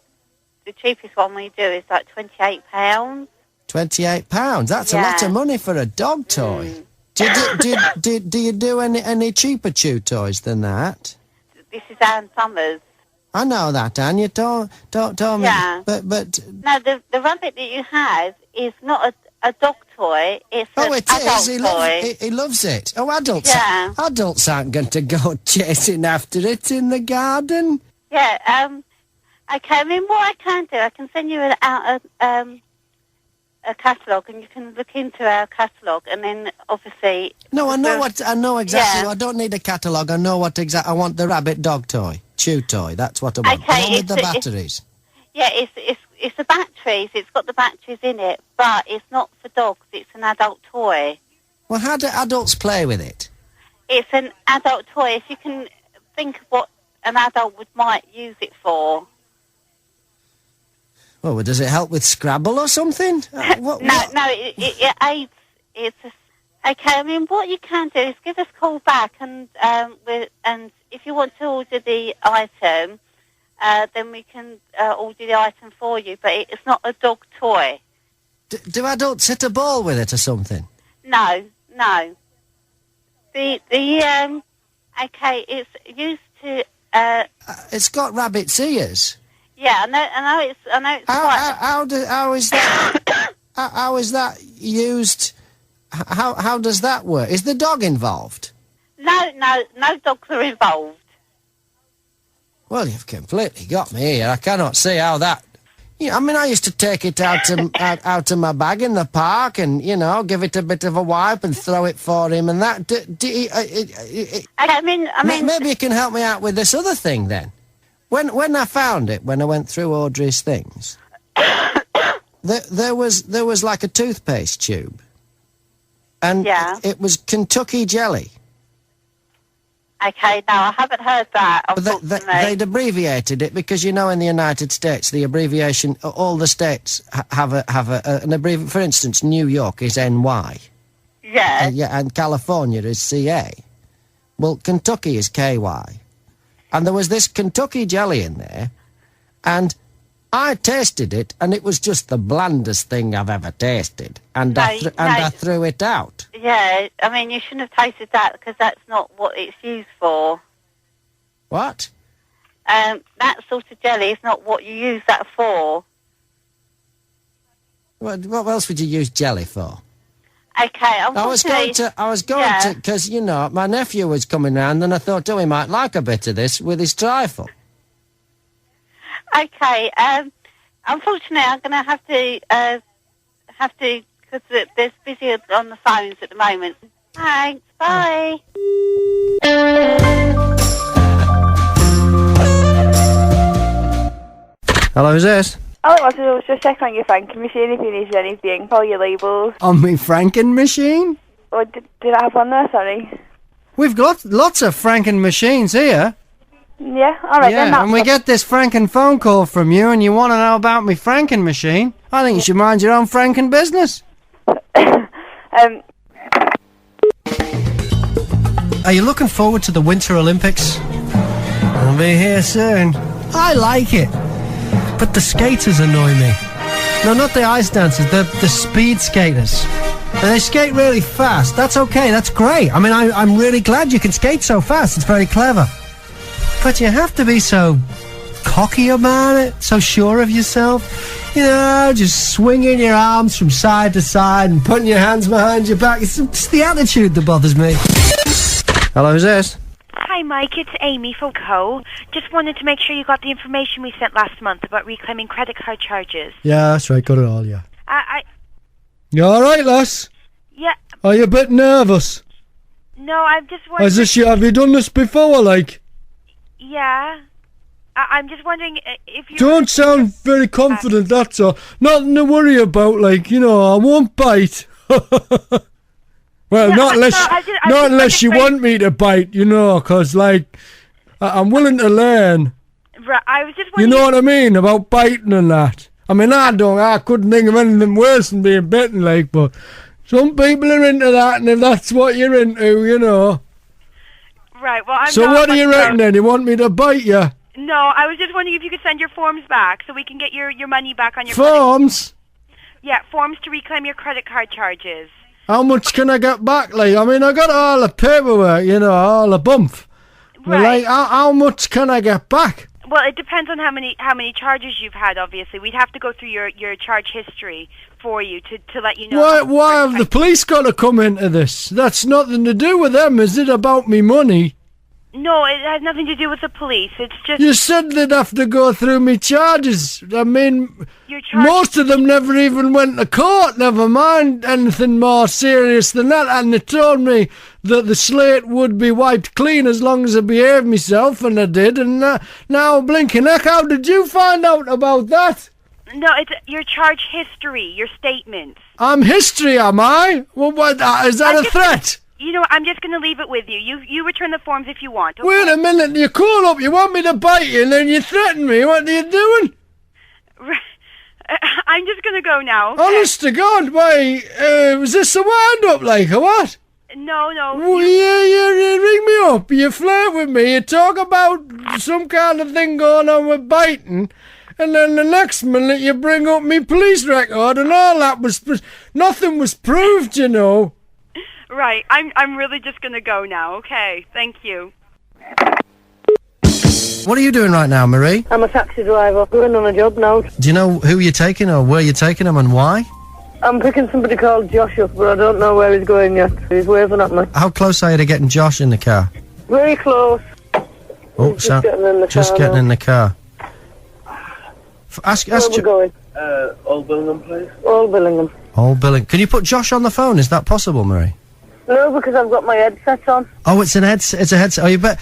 Speaker 11: cheapest one we do is like £28.
Speaker 2: £28? That's a lot of money for a dog toy. Do you do any cheaper chew toys than that?
Speaker 11: This is Anne Summers.
Speaker 2: I know that, Anne. You told me.
Speaker 11: Yeah.
Speaker 2: But
Speaker 11: no, the rabbit that you have is not a dog toy. It's an adult toy.
Speaker 2: He loves it. Oh, adults aren't going to go chasing after it in the garden.
Speaker 11: Yeah. Okay. I mean, what I can do, I can send you a catalogue, and you can look into our catalogue, and then obviously. No, I know exactly.
Speaker 2: Yeah. I don't need a catalogue. I know what exactly. I want the rabbit dog toy. Chew toy, that's what I want.
Speaker 11: Okay,
Speaker 2: the one with the batteries.
Speaker 11: It's the batteries. It's got the batteries in it, but it's not for dogs. It's an adult toy.
Speaker 2: Well, how do adults play with it?
Speaker 11: It's an adult toy. If you can think of what an adult might use it for.
Speaker 2: Well, does it help with Scrabble or something?
Speaker 11: No, it aids. Okay, I mean, what you can do is give us a call back, and if you want to order the item, then we can order the item for you. But it's not a dog toy.
Speaker 2: Do adults hit a ball with it or something?
Speaker 11: No. Okay, it's used to.
Speaker 2: It's got rabbit's ears.
Speaker 11: Yeah, I know.
Speaker 2: How is that? How is that used? How does that work? Is the dog involved?
Speaker 11: No dogs are involved.
Speaker 2: Well, you've completely got me here. I cannot see how that... I mean, I used to take it out of my bag in the park and, give it a bit of a wipe and throw it for him and that. Maybe you can help me out with this other thing then. When I found it, when I went through Audrey's things, there was like a toothpaste tube. And it was Kentucky jelly.
Speaker 11: Okay, no, I haven't heard that, unfortunately.
Speaker 2: They'd abbreviated it because, in the United States, the abbreviation, all the states have an abbreviation. For instance, New York is NY.
Speaker 11: Yeah.
Speaker 2: And California is CA. Well, Kentucky is KY. And there was this Kentucky jelly in there, and I tasted it, and it was just the blandest thing I've ever tasted. And I threw it out.
Speaker 11: Yeah, I mean, you shouldn't have tasted that because that's not what it's used for.
Speaker 2: What?
Speaker 11: That sort of jelly is not what you use that for.
Speaker 2: What else would you use jelly for?
Speaker 11: Okay,
Speaker 2: I was going to, because, my nephew was coming round, and I thought, he might like a bit of this with his trifle.
Speaker 11: Okay, unfortunately, I'm going to have to, because there's busy on the phones at the moment. Thanks, bye.
Speaker 2: Hello, who's this?
Speaker 3: All it was just checking on your franking machine if you needed anything, all your labels.
Speaker 16: On my franking machine?
Speaker 3: Oh, did I have one there, sorry?
Speaker 16: We've got lots of franking machines here.
Speaker 3: Yeah, alright then.
Speaker 16: Yeah, and we get this franking phone call from you and you want to know about me franking machine. I think you should mind your own franking business.
Speaker 2: Are you looking forward to the Winter Olympics? I'll be here soon. I like it. But the skaters annoy me. No, not the ice dancers, the speed skaters. And they skate really fast. That's okay, that's great. I mean, I'm really glad you can skate so fast. It's very clever. But you have to be so cocky about it, so sure of yourself. You know, just swinging your arms from side to side and putting your hands behind your back. It's just the attitude that bothers me. Hello, who's this?
Speaker 7: Hi, Mike. It's Amy from Co. Just wanted to make sure you got the information we sent last month about reclaiming credit card charges.
Speaker 2: Yeah, that's right. Got it all, yeah.
Speaker 7: You
Speaker 2: all right, lass?
Speaker 7: Yeah.
Speaker 2: Are you a bit nervous?
Speaker 7: No, I'm just wondering...
Speaker 2: Have you done this before, like?
Speaker 7: Yeah. I'm just wondering if you...
Speaker 2: Don't sound very confident, that's all. Nothing to worry about, like, you know, I won't bite. Well, not unless you want me to bite, you know, 'cause, like, I'm willing to learn.
Speaker 7: Right, I was just
Speaker 2: You
Speaker 7: wondering...
Speaker 2: know what I mean, about biting and that. I mean, I couldn't think of anything worse than being bitten, like, but some people are into that, and if that's what you're into, you know.
Speaker 7: Right, well, I'm
Speaker 2: So
Speaker 7: not
Speaker 2: what do you
Speaker 7: much
Speaker 2: reckon, then? You want me to bite you?
Speaker 7: No, I was just wondering if you could send your forms back so we can get your money back on your...
Speaker 2: Forms?
Speaker 7: Yeah, forms to reclaim your credit card charges.
Speaker 2: How much can I get back, like? I mean, I got all the paperwork, you know, all the bump. But, like, how much can I get back?
Speaker 7: Well, it depends on how many charges you've had, obviously. We'd have to go through your charge history for you to let you know.
Speaker 2: Why have the police got to come into this? That's nothing to do with them, is it, about me money?
Speaker 7: No, it has nothing to do with the police. It's just...
Speaker 2: You said they'd have to go through me charges. I mean, most of them never even went to court, never mind anything more serious than that. And they told me that the slate would be wiped clean as long as I behaved myself, and I did. And now, blinking heck, how did you find out about that?
Speaker 7: No, it's your charge history, your statements.
Speaker 2: I'm history, am I? Well, what, is that a threat?
Speaker 7: You know, I'm just going to leave it with you. You return the forms if you want. Okay?
Speaker 2: Wait a minute, you call up, you want me to bite you, and then you threaten me. What are you doing?
Speaker 7: I'm just going to go now. Okay?
Speaker 2: Honest to God, why, was this a wind-up, like, or what?
Speaker 7: No.
Speaker 2: Well, you ring me up, you flirt with me, you talk about some kind of thing going on with biting, and then the next minute you bring up me police record, and all that was... Nothing was proved, you know.
Speaker 7: Right, I'm really just going to go now, okay? Thank you.
Speaker 2: What are you doing right now, Marie?
Speaker 8: I'm a taxi driver, going on a job now.
Speaker 2: Do you know who you're taking or where you're taking him and why?
Speaker 8: I'm picking somebody called Josh up, but I don't know where he's going yet. He's waving at me.
Speaker 2: How close are you to getting Josh in the car?
Speaker 8: Very close.
Speaker 2: Oh,
Speaker 8: just getting in the
Speaker 2: just
Speaker 8: car
Speaker 2: getting
Speaker 8: now.
Speaker 2: in the car. Ask
Speaker 8: Where are we going?
Speaker 22: Old Billingham, please.
Speaker 8: Old Billingham.
Speaker 2: Old Billing. Can you put Josh on the phone? Is that possible, Marie?
Speaker 8: No, because I've got my headset on.
Speaker 2: Oh, it's an headset. It's a headset. Oh, you better.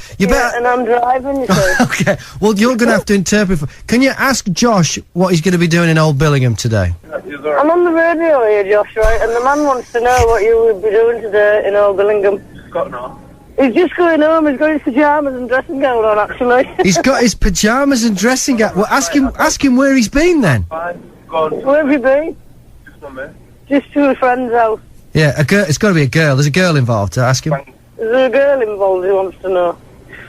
Speaker 8: And I'm driving, you see.
Speaker 2: Okay. Well, you're going to have to interpret. Can you ask Josh what he's going to be doing in Old Billingham today?
Speaker 8: I'm on the radio here, Josh, right? And the man wants to know what you would be doing today in Old Billingham.
Speaker 22: Got no.
Speaker 8: He's just going home. He's got his pyjamas and dressing gown on, actually.
Speaker 2: He's got his pyjamas and dressing gown. Well, ask him where he's been then.
Speaker 22: Fine. Go on.
Speaker 8: Where have you been?
Speaker 22: Just on me.
Speaker 8: Just to a friend's house.
Speaker 2: Yeah, a girl. It's got to be a girl. There's a girl involved. Ask him.
Speaker 8: Is there a girl involved? He wants to know.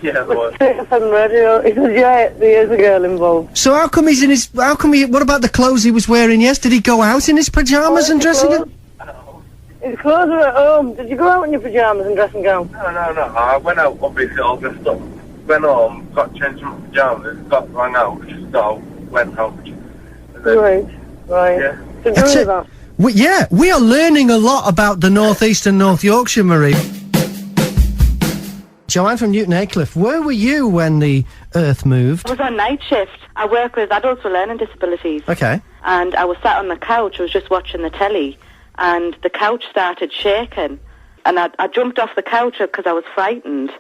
Speaker 22: Yeah, boy.
Speaker 8: TFM radio. He says, yeah, there is a girl involved.
Speaker 2: So how come he's in his? How come he? What about the clothes he was wearing yesterday? Did he go out in his pyjamas and dressing gown?
Speaker 8: His clothes are at home. Did you go out in your pyjamas and dressing gown?
Speaker 22: No. I went out, obviously, all dressed up. Went home, got changed from pyjamas, got rang out, just got went out.
Speaker 8: Right.
Speaker 22: Yeah.
Speaker 8: To do with that.
Speaker 2: We are learning a lot about the North East and North Yorkshire, Marie. Joanne from Newton Aycliffe, where were you when the Earth moved?
Speaker 23: I was on night shift. I work with adults with learning disabilities.
Speaker 2: Okay.
Speaker 23: And I was sat on the couch, I was just watching the telly, and the couch started shaking. And I jumped off the couch because I was frightened,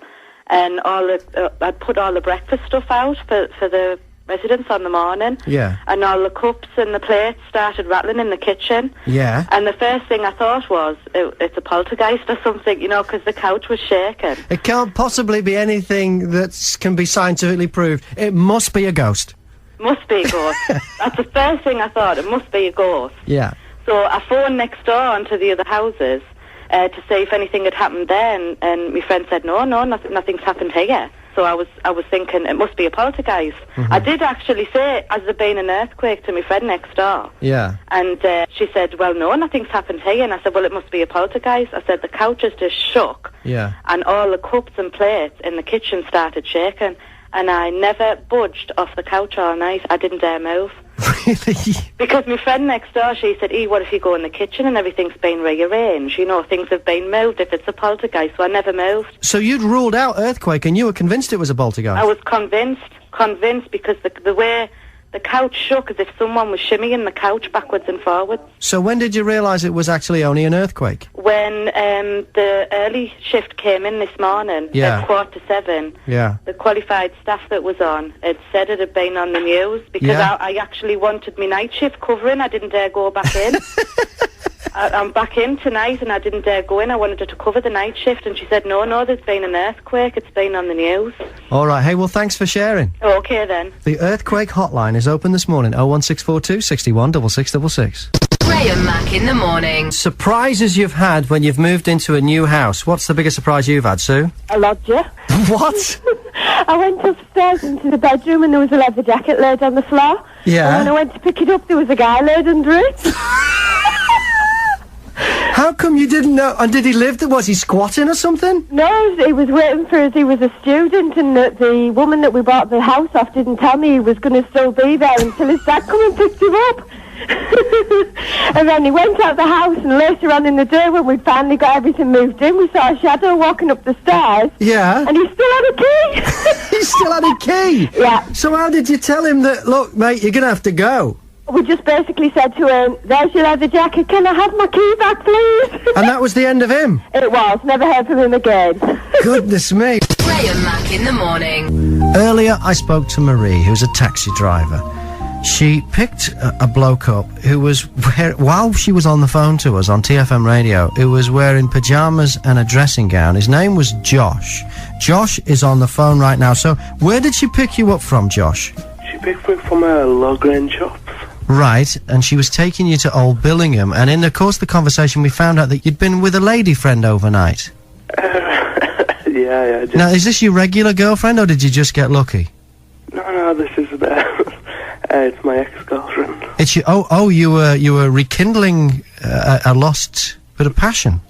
Speaker 23: and I'd put all the breakfast stuff out for the residents on the morning.
Speaker 2: Yeah.
Speaker 23: And all the cups and the plates started rattling in the kitchen.
Speaker 2: Yeah.
Speaker 23: And the first thing I thought was, it's a poltergeist or something, you know, because the couch was shaking.
Speaker 2: It can't possibly be anything that can be scientifically proved. It must be a ghost.
Speaker 23: Must be a ghost. That's the first thing I thought. It must be a ghost.
Speaker 2: Yeah.
Speaker 23: So I phoned next door onto the other houses to see if anything had happened there, and my friend said, no, nothing's happened here. So I was thinking it must be a poltergeist. I did actually say, has there been an earthquake, to my friend next door?
Speaker 16: Yeah.
Speaker 23: And she said, well, no, nothing's happened here. And I said, well, it must be a poltergeist. I said, the couch is just shook.
Speaker 16: Yeah.
Speaker 23: And all the cups and plates in the kitchen started shaking. And I never budged off the couch all night. I didn't dare move.
Speaker 16: Really?
Speaker 23: Because my friend next door, she said, what if you go in the kitchen and everything's been rearranged? You know, things have been moved if it's a poltergeist. So I never moved.
Speaker 16: So you'd ruled out earthquake and you were convinced it was a poltergeist?
Speaker 23: I was convinced because the way the couch shook as if someone was shimmying the couch backwards and forwards.
Speaker 16: So when did you realise it was actually only an earthquake?
Speaker 23: When the early shift came in this morning at 7:15, the qualified staff that was on had said it had been on the news because I actually wanted my night shift covering. I didn't dare go back in. I'm back in tonight and I didn't dare go in. I wanted her to cover the night shift and she said, no, there's been an earthquake. It's been on the news.
Speaker 16: All right. Hey, well, thanks for sharing.
Speaker 23: Okay, then.
Speaker 16: The earthquake hotline is open this morning, 01642 61 6666.
Speaker 1: Graham Mack in the morning.
Speaker 16: Surprises you've had when you've moved into a new house. What's the biggest surprise you've had, Sue?
Speaker 13: A lodger.
Speaker 16: What?
Speaker 13: I went upstairs into the bedroom and there was a leather jacket laid on the floor.
Speaker 16: Yeah.
Speaker 13: And when I went to pick it up, there was a guy laid under it.
Speaker 16: How come you didn't know? And did he live there? Was he squatting or something?
Speaker 13: No, he was waiting for us. He was a student, and the woman that we bought the house off didn't tell me he was going to still be there until his dad come and picked him up. And then he went out the house, and later on in the day, when we'd finally got everything moved in, we saw a shadow walking up the stairs.
Speaker 16: Yeah.
Speaker 13: And he still had a key.
Speaker 16: He still had a key?
Speaker 13: Yeah.
Speaker 16: So how did you tell him that, look, mate, you're going to have to go?
Speaker 13: We just basically said to him, there's your leather jacket, can I have my key back, please?
Speaker 16: And that was the end of him?
Speaker 13: It was. Never heard from him again.
Speaker 16: Goodness me.
Speaker 1: Graham Mack in the morning.
Speaker 16: Earlier, I spoke to Marie, who's a taxi driver. She picked a bloke up who was, while she was on the phone to us on TFM radio, who was wearing pyjamas and a dressing gown. His name was Josh. Josh is on the phone right now. So where did she pick you up from, Josh?
Speaker 4: She picked me up from a Logren shops.
Speaker 16: Right, and she was taking you to Old Billingham, and in the course of the conversation we found out that you'd been with a lady friend overnight.
Speaker 4: Yeah.
Speaker 16: Now, is this your regular girlfriend, or did you just get lucky?
Speaker 4: No, this is it's my ex-girlfriend.
Speaker 16: It's your, you were rekindling a lost bit of passion.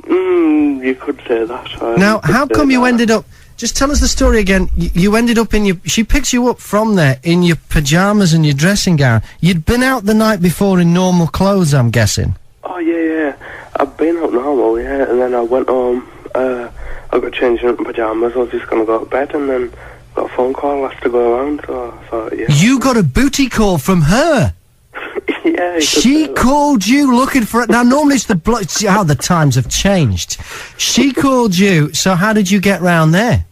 Speaker 4: You could say that.
Speaker 16: Now, how come you ended up... Just tell us the story again. You ended up in your... She picks you up from there in your pyjamas and your dressing gown. You'd been out the night before in normal clothes, I'm guessing.
Speaker 4: Oh, yeah. I've been out normal, yeah, and then I went home. I got changed into pyjamas. I was just going to go to bed, and then got a phone call last to go around, so I thought, yeah.
Speaker 16: You got a booty call from her?
Speaker 4: Yeah.
Speaker 16: She called you looking for it. Now, normally it's see how the times have changed. She called you, so how did you get round there?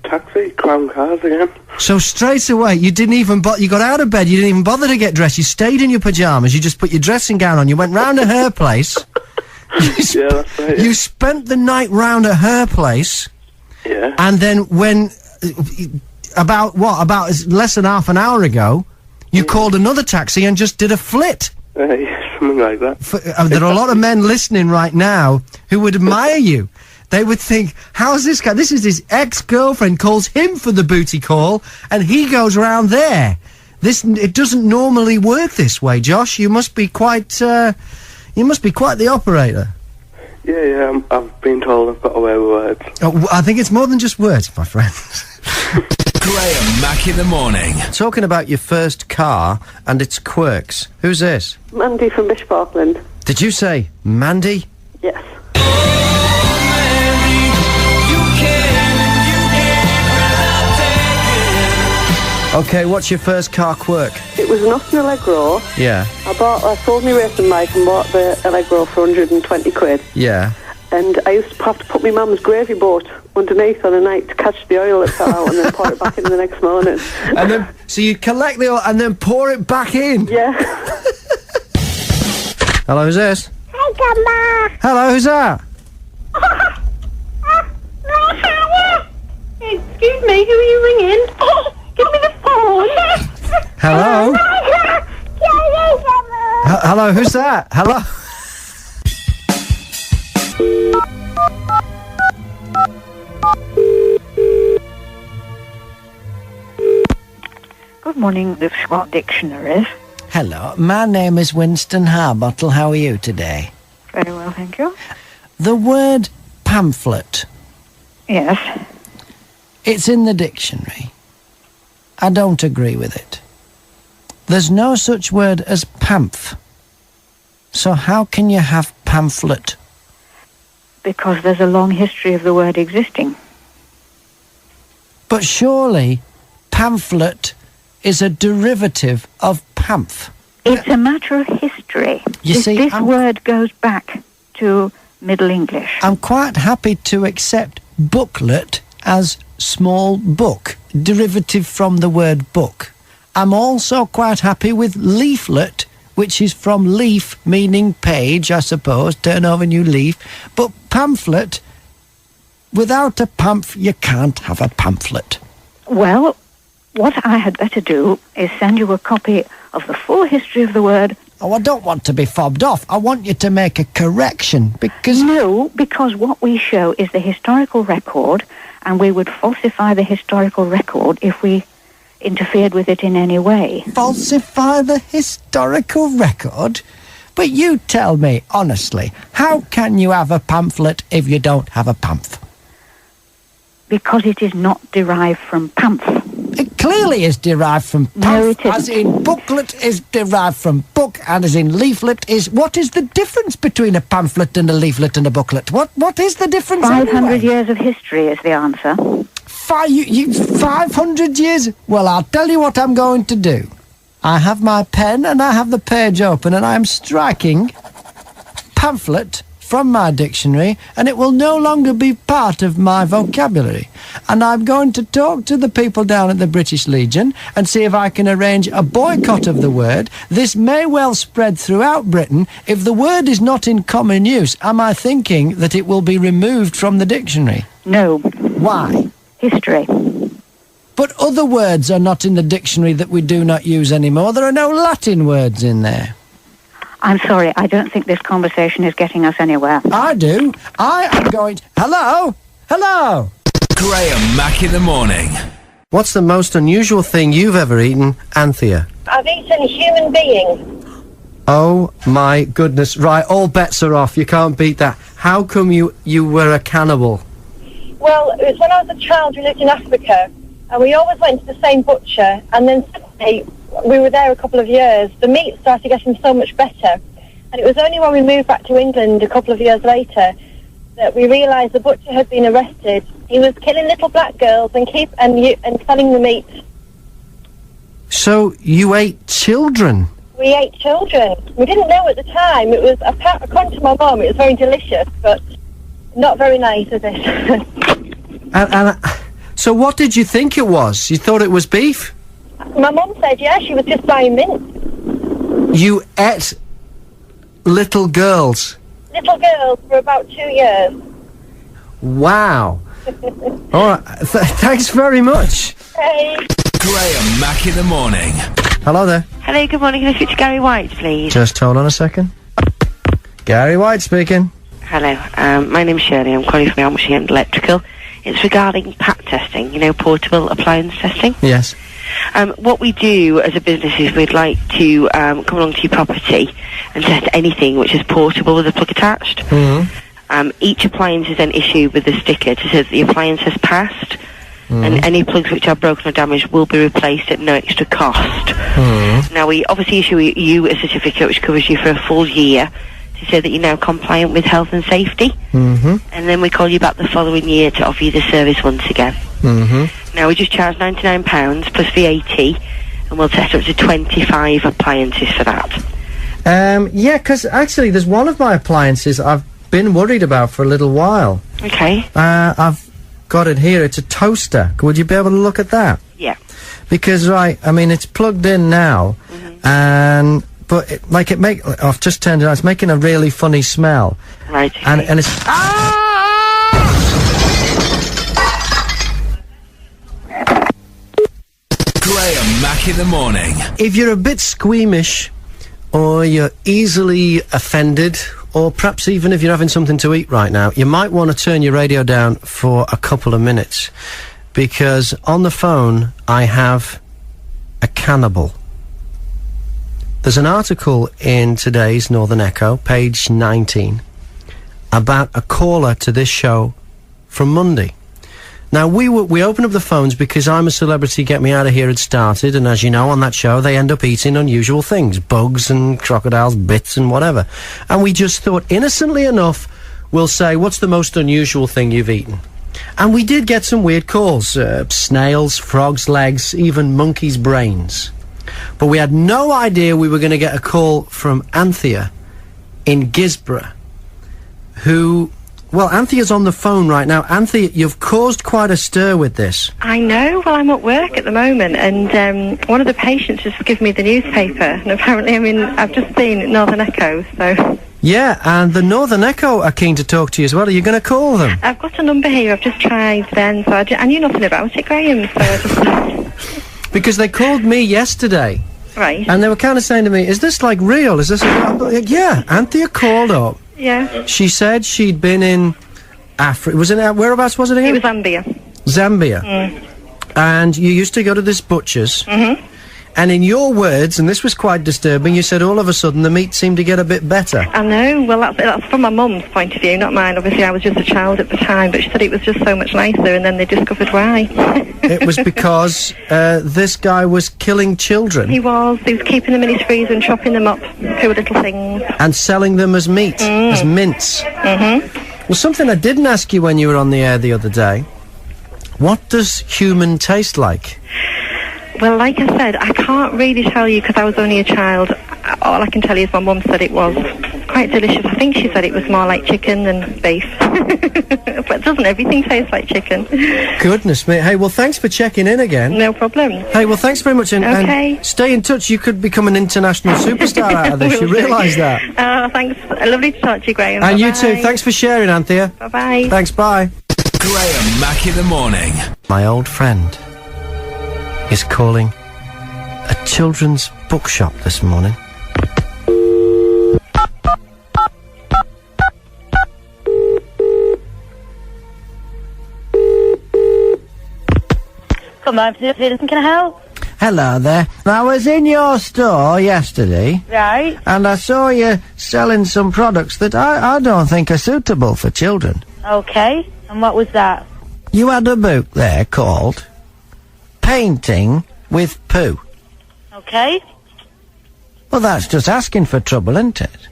Speaker 4: Taxi, Crown Cars again.
Speaker 16: So straight away, you didn't even you got out of bed, you didn't even bother to get dressed, you stayed in your pyjamas, you just put your dressing gown on, you went round to her place.
Speaker 4: Yeah, that's right.
Speaker 16: You spent the night round at her place.
Speaker 4: Yeah.
Speaker 16: And then when, about less than half an hour ago, you called another taxi and just did a flit.
Speaker 4: Something like that.
Speaker 16: There are a lot of men listening right now who would admire you. They would think, how's this guy? This is his ex-girlfriend calls him for the booty call, and he goes round there. It doesn't normally work this way, Josh. You must be quite the operator.
Speaker 4: Yeah, I've been told I've got away with words.
Speaker 16: Oh, I think it's more than just words, my friend.
Speaker 17: Graham Mack in the morning.
Speaker 16: Talking about your first car and its quirks. Who's this?
Speaker 8: Mandy from Bishop Auckland.
Speaker 16: Did you say Mandy?
Speaker 8: Yes.
Speaker 16: Okay, what's your first car quirk?
Speaker 8: It was an Austin Allegro.
Speaker 16: Yeah.
Speaker 8: I sold my racing bike and bought the Allegro for 120 quid.
Speaker 16: Yeah.
Speaker 8: And I used to have to put my mum's gravy boat underneath on a night to catch the oil that fell out and then pour it back in the next morning.
Speaker 16: And then, so you collect the oil and then pour it back in?
Speaker 8: Yeah.
Speaker 16: Hello, who's this?
Speaker 9: Hi, Grandma.
Speaker 16: Hello, who's that?
Speaker 9: Excuse me, who are you ringing? Give me the phone.
Speaker 16: Hello? Hello, who's that? Hello?
Speaker 15: Good morning, the Scott Dictionaries.
Speaker 16: Hello, my name is Winston Harbottle. How are you today?
Speaker 15: Very well, thank you.
Speaker 16: The word pamphlet.
Speaker 15: Yes.
Speaker 16: It's in the dictionary. I don't agree with it. There's no such word as pamph. So how can you have pamphlet?
Speaker 15: Because there's a long history of the word existing.
Speaker 16: But surely pamphlet is a derivative of pamph.
Speaker 15: It's a matter of history. This word goes back to Middle English.
Speaker 16: I'm quite happy to accept booklet as small book, derivative from the word book. I'm also quite happy with leaflet, which is from leaf, meaning page, I suppose, turn over new leaf. But pamphlet, without a pamph, you can't have a pamphlet.
Speaker 15: Well, what I had better do is send you a copy of the full history of the word.
Speaker 16: Oh, I don't want to be fobbed off. I want you to make a correction, because...
Speaker 15: No, because what we show is the historical record, and we would falsify the historical record if we interfered with it in any way.
Speaker 16: Falsify the historical record? But you tell me, honestly, how can you have a pamphlet if you don't have a pamph?
Speaker 15: Because it is not derived from pamph.
Speaker 16: It clearly is derived from pamph.
Speaker 15: No, it isn't.
Speaker 16: As in booklet is derived from book, and as in leaflet is... What is the difference between a pamphlet and a leaflet and a booklet? What is the difference
Speaker 15: 500
Speaker 16: anyway?
Speaker 15: years of history is the answer.
Speaker 16: 500 years? Well, I'll tell you what I'm going to do. I have my pen and I have the page open and I'm striking pamphlet from my dictionary, and it will no longer be part of my vocabulary. And I'm going to talk to the people down at the British Legion and see if I can arrange a boycott of the word. This may well spread throughout Britain. If the word is not in common use, am I thinking that it will be removed from the dictionary?
Speaker 15: No.
Speaker 16: Why?
Speaker 15: History.
Speaker 16: But other words are not in the dictionary that we do not use anymore. There are no Latin words in there.
Speaker 15: I'm sorry, I don't think this conversation is getting us anywhere.
Speaker 16: I do. I am going... Hello? Hello?
Speaker 17: Graham Mack in the morning.
Speaker 2: What's the most unusual thing you've ever eaten, Anthea?
Speaker 9: I've eaten a human being.
Speaker 2: Oh, my goodness. Right, all bets are off. You can't beat that. How come you were a cannibal?
Speaker 9: Well, it was when I was a child, we lived in Africa, and we always went to the same butcher, and then suddenly... we were there a couple of years. The meat started getting so much better. And it was only when we moved back to England a couple of years later that we realised the butcher had been arrested. He was killing little black girls and selling the meat.
Speaker 2: So you ate children?
Speaker 9: We ate children. We didn't know at the time. It was, according to my mum, it was very delicious, but not very nice, is it?
Speaker 2: So what did you think it was? You thought it was beef?
Speaker 9: My mum said, yeah, she was just buying mint.
Speaker 2: You ate little girls?
Speaker 9: Little girls for about 2 years.
Speaker 2: Wow. All right, thanks very much.
Speaker 9: Hey.
Speaker 17: Graham Mack in the morning.
Speaker 2: Hello there.
Speaker 5: Hello, good morning. Can I speak to Gary White, please?
Speaker 2: Just hold on a second. Gary White speaking.
Speaker 5: Hello, my name's Shirley. I'm calling from Elmshire Electrical. It's regarding PAT testing, you know, portable appliance testing.
Speaker 2: Yes.
Speaker 5: What we do as a business is we'd like to come along to your property and test anything which is portable with a plug attached.
Speaker 2: Mm-hmm.
Speaker 5: Each appliance is then issued with a sticker to say that the appliance has passed, and any plugs which are broken or damaged will be replaced at no extra cost. Now, we obviously issue you a certificate which covers you for a full year to say that you're now compliant with health and safety, and then we call you back the following year to offer you the service once again. Now, we just charge £99 plus VAT, and we'll test up to 25 appliances for that.
Speaker 2: Yeah, because actually there's one of my appliances I've been worried about for a little while.
Speaker 5: Okay.
Speaker 2: I've got it here. It's a toaster. Would you be able to look at that?
Speaker 5: Yeah.
Speaker 2: Because, right, I mean, it's plugged in now, but I've just turned it on. It's making a really funny smell.
Speaker 5: Right.
Speaker 2: And it's...
Speaker 17: Graham Mack in the morning.
Speaker 2: If you're a bit squeamish, or you're easily offended, or perhaps even if you're having something to eat right now, you might want to turn your radio down for a couple of minutes, because on the phone I have a cannibal. There's an article in today's Northern Echo, page 19, about a caller to this show from Monday. Now, we opened up the phones because I'm a Celebrity, Get Me Out of Here had started, and as you know, on that show, they end up eating unusual things, bugs and crocodiles, bits and whatever. And we just thought, innocently enough, we'll say, what's the most unusual thing you've eaten? And we did get some weird calls, snails, frogs' legs, even monkeys' brains. But we had no idea we were going to get a call from Anthea in Gisborough, who... Well, Anthea's on the phone right now. Anthea, you've caused quite a stir with this.
Speaker 6: I know. Well, I'm at work at the moment, and one of the patients just given me the newspaper, and apparently, I've just seen Northern Echo, so...
Speaker 2: Yeah, and the Northern Echo are keen to talk to you as well. Are you going to call them?
Speaker 6: I've got a number here. I've just tried then, so I knew nothing about it, Graham, so I just...
Speaker 2: Because they called me yesterday.
Speaker 6: Right.
Speaker 2: And they were kind of saying to me, is this, like, real? Is this... Yeah, Anthea called up.
Speaker 6: Yeah.
Speaker 2: She said she'd been in Africa. Whereabouts was it again?
Speaker 6: It was Zambia.
Speaker 2: Zambia.
Speaker 6: Mm.
Speaker 2: And you used to go to this butcher's.
Speaker 6: Mm-hmm.
Speaker 2: And in your words, and this was quite disturbing, you said all of a sudden the meat seemed to get a bit better.
Speaker 6: I know. Well, that's from my mum's point of view, not mine. Obviously, I was just a child at the time, but she said it was just so much nicer, and then they discovered why.
Speaker 2: It was because this guy was killing children.
Speaker 6: He was keeping them in his freezer and chopping them up to little things.
Speaker 2: And selling them as meat, as mince.
Speaker 6: Mm-hmm.
Speaker 2: Well, something I didn't ask you when you were on the air the other day. What does human taste like?
Speaker 6: Well, like I said, I can't really tell you because I was only a child. All I can tell you is my mum said it was quite delicious. I think she said it was more like chicken than beef. But doesn't everything taste like chicken?
Speaker 2: Goodness me. Hey, well, thanks for checking in again.
Speaker 6: No problem.
Speaker 2: Hey, well, thanks very much.
Speaker 6: Okay.
Speaker 2: And stay in touch. You could become an international superstar out of this. You realise that?
Speaker 6: Oh, thanks. Lovely to talk to you, Graham.
Speaker 2: And
Speaker 6: Bye-bye.
Speaker 2: you too. Thanks for sharing, Anthea.
Speaker 6: Bye-bye.
Speaker 2: Thanks, bye.
Speaker 17: Graham Mack in the morning.
Speaker 2: My old friend is calling a children's bookshop this morning.
Speaker 10: Come on, can I help?
Speaker 16: Hello there. I was in your store yesterday.
Speaker 10: Right.
Speaker 16: And I saw you selling some products that I don't think are suitable for children.
Speaker 10: Okay. And what was that?
Speaker 16: You had a book there called Painting with Poo.
Speaker 10: Okay.
Speaker 16: Well, that's just asking for trouble, isn't it?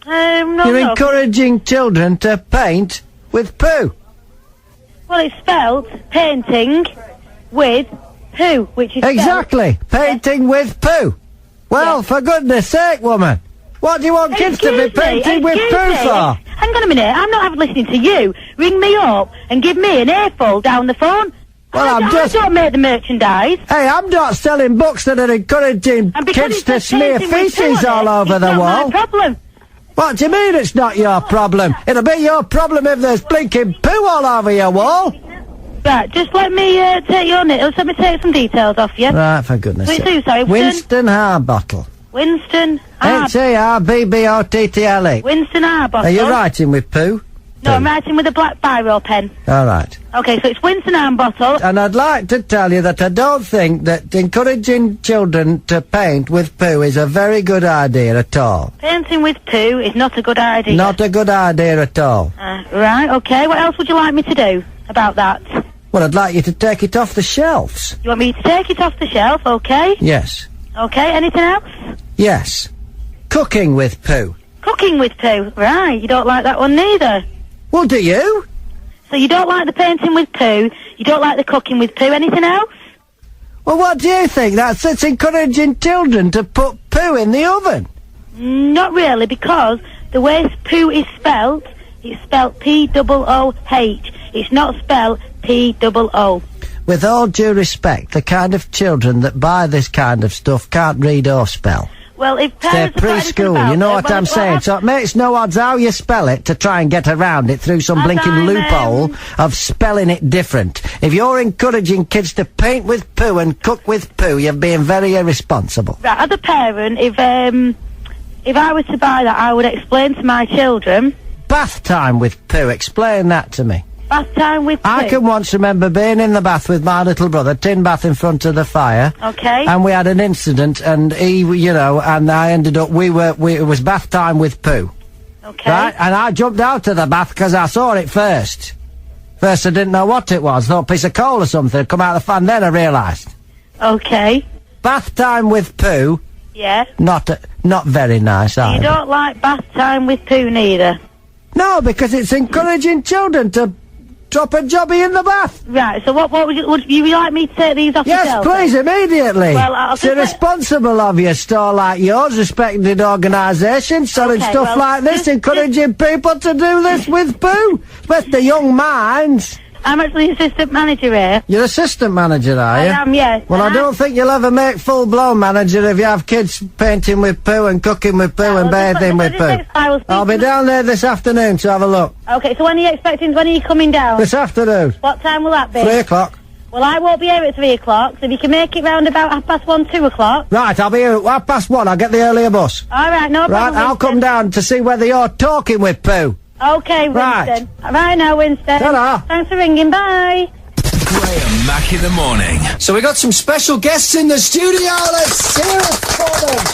Speaker 10: No,
Speaker 16: You're encouraging children to paint with poo.
Speaker 10: Well, it's spelled painting with poo, which is
Speaker 16: Exactly. Painting with poo. Well, for goodness sake, woman. What do you want kids to be painting with poo for?
Speaker 10: Hang on a minute. I'm not listening to you. Ring me up and give me an earful down the phone.
Speaker 16: Well,
Speaker 10: I don't make the merchandise.
Speaker 16: Hey, I'm not selling books that are encouraging kids to smear feces all over the wall.
Speaker 10: It's not my problem.
Speaker 16: What do you mean it's not your problem? It'll be your problem if there's blinking poo all over your wall.
Speaker 10: Right, just let me take your let me take some details off you.
Speaker 16: Right, for goodness
Speaker 10: Wait,
Speaker 16: sake.
Speaker 10: who, sorry,
Speaker 16: Winston Harbottle.
Speaker 10: Winston
Speaker 16: H-A-R-B-B-O-T-T-L-E.
Speaker 10: Winston Harbottle.
Speaker 16: Are you writing with poo?
Speaker 10: No, I'm writing with a black biro pen.
Speaker 16: All right.
Speaker 10: Okay, so it's Winston Harbottle.
Speaker 16: And I'd like to tell you that I don't think that encouraging children to paint with poo is a very good idea at all.
Speaker 10: Painting with poo is not a good idea.
Speaker 16: Not a good idea at all.
Speaker 10: Right, okay. What else would you like me to do about that?
Speaker 16: Well, I'd like you to take it off the shelves.
Speaker 10: You want me to take it off the shelf, okay?
Speaker 16: Yes.
Speaker 10: Okay, anything else?
Speaker 16: Yes. Cooking with poo.
Speaker 10: Cooking with poo. Right, you don't like that one neither.
Speaker 16: Well, do you?
Speaker 10: So you don't like the painting with poo, you don't like the cooking with poo, anything else?
Speaker 16: Well, what do you think? It's encouraging children to put poo in the oven.
Speaker 10: Not really, because the way poo is spelt, it's spelt P-O-O-H. It's not spelt P-O-O.
Speaker 16: With all due respect, the kind of children that buy this kind of stuff can't read or spell.
Speaker 10: Well, if
Speaker 16: They're
Speaker 10: parents have got anything
Speaker 16: preschool,
Speaker 10: about
Speaker 16: you know
Speaker 10: it,
Speaker 16: what
Speaker 10: well,
Speaker 16: I'm saying? So it makes no odds how you spell it to try and get around it through some blinking loophole of spelling it different. If you're encouraging kids to paint with poo and cook with poo, you're being very irresponsible.
Speaker 10: Right, as a parent, if I was to buy that, I would explain to my children...
Speaker 16: Bath time with poo, explain that to me.
Speaker 10: bath time with
Speaker 16: I
Speaker 10: poo?
Speaker 16: can once remember being in the bath with my little brother, tin bath in front of the fire.
Speaker 10: Okay.
Speaker 16: And we had an incident, and he, and I ended up, it was bath time with poo.
Speaker 10: Okay.
Speaker 16: Right? And I jumped out of the bath because I saw it first. First I didn't know what it was, thought a piece of coal or something had come out of the fan, then I realised.
Speaker 10: Okay.
Speaker 16: Bath time with poo.
Speaker 10: Yeah.
Speaker 16: Not very nice,
Speaker 10: You
Speaker 16: either.
Speaker 10: don't like bath time with poo neither?
Speaker 16: No, because it's encouraging children to drop a jobby in the bath.
Speaker 10: Right, so what would you like me to take these off
Speaker 16: Yes,
Speaker 10: yourself?
Speaker 16: please, immediately.
Speaker 10: Well, I'll
Speaker 16: it's
Speaker 10: just
Speaker 16: irresponsible of you, a store like yours, respected organisation, selling
Speaker 10: Okay,
Speaker 16: stuff
Speaker 10: well,
Speaker 16: like this, encouraging people to do this with poo. Especially the young minds.
Speaker 10: I'm actually assistant manager here.
Speaker 16: You're assistant manager, are you?
Speaker 10: I am, yes.
Speaker 16: Well, I don't think you'll ever make full-blown manager if you have kids painting with poo and cooking with poo and bathing with poo. I'll be down there this afternoon to have a look.
Speaker 10: Okay, so when are you coming down?
Speaker 16: This afternoon.
Speaker 10: What time will that be?
Speaker 16: 3 o'clock.
Speaker 10: Well, I won't be here at 3 o'clock, so if you can make it round about 1:30, 2 o'clock.
Speaker 16: Right, I'll be here at 1:30. I'll get the earlier bus.
Speaker 10: All right, no problem.
Speaker 16: Right, I'll come down to see whether you're talking with poo.
Speaker 10: Okay,
Speaker 16: Right.
Speaker 10: Winston. Right now, Winston.
Speaker 16: Ta-ra.
Speaker 10: Thanks for ringing. Bye.
Speaker 17: Graham Mack in the morning.
Speaker 2: So we got some special guests in the studio. Let's hear it for them.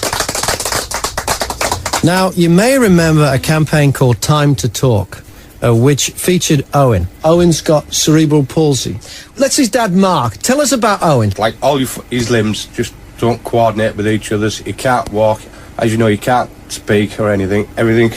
Speaker 2: Now, you may remember a campaign called Time to Talk, which featured Owen. Owen's got cerebral palsy. That's his dad, Mark. Tell us about Owen.
Speaker 12: Like, all his limbs just don't coordinate with each other. He can't walk. As you know, he can't speak or anything. Everything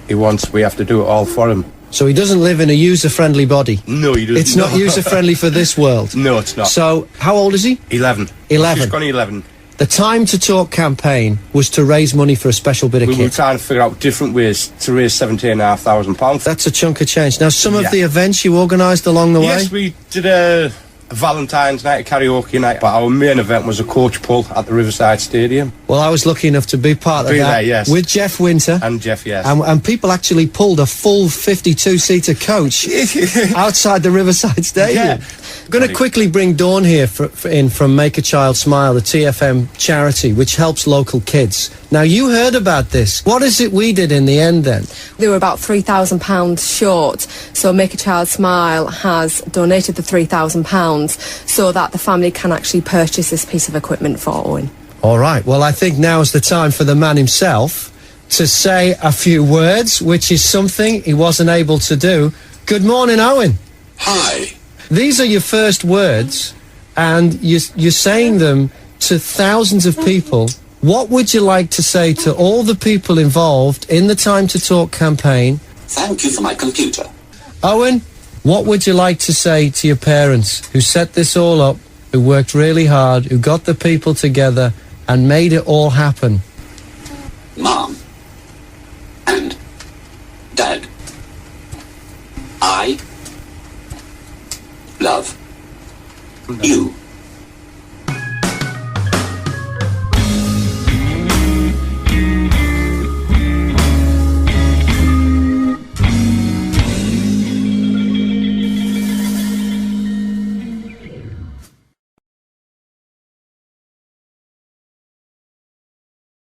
Speaker 12: he wants, we have to do it all for him.
Speaker 2: So he doesn't live in a user-friendly body?
Speaker 12: No, he doesn't.
Speaker 2: It's not user-friendly for this world?
Speaker 12: No, it's not.
Speaker 2: So, how old is he?
Speaker 12: 11.
Speaker 2: 11.
Speaker 12: He's gone 11.
Speaker 2: The Time to Talk campaign was to raise money for a special bit of
Speaker 12: We were
Speaker 2: kit.
Speaker 12: trying to figure out different ways to raise £17,500.
Speaker 2: That's a chunk of change. Now, some
Speaker 12: Yeah.
Speaker 2: of the events you organised along the way?
Speaker 12: Yes, we did a Valentine's night, a karaoke night, but our main event was a coach pull at the Riverside Stadium.
Speaker 2: Well, I was lucky enough to be part of
Speaker 12: Be
Speaker 2: that.
Speaker 12: there, yes.
Speaker 2: With Jeff Winter.
Speaker 12: And Jeff, yes.
Speaker 2: And people actually pulled a full 52-seater coach outside the Riverside Stadium.
Speaker 12: Yeah.
Speaker 2: I'm going to quickly bring Dawn here in from Make a Child Smile, the TFM charity, which helps local kids. Now, you heard about this. What is it we did in the end, then?
Speaker 14: They were about £3,000 short, so Make a Child Smile has donated the £3,000 so that the family can actually purchase this piece of equipment for Owen.
Speaker 2: All right. Well, I think now is the time for the man himself to say a few words, which is something he wasn't able to do. Good morning, Owen.
Speaker 19: Hi.
Speaker 2: These are your first words, and you're saying them to thousands of people. What would you like to say to all the people involved in the Time to Talk campaign?
Speaker 19: Thank you for my computer.
Speaker 2: Owen, what would you like to say to your parents who set this all up, who worked really hard, who got the people together and made it all happen?
Speaker 19: Mom and Dad, I love you.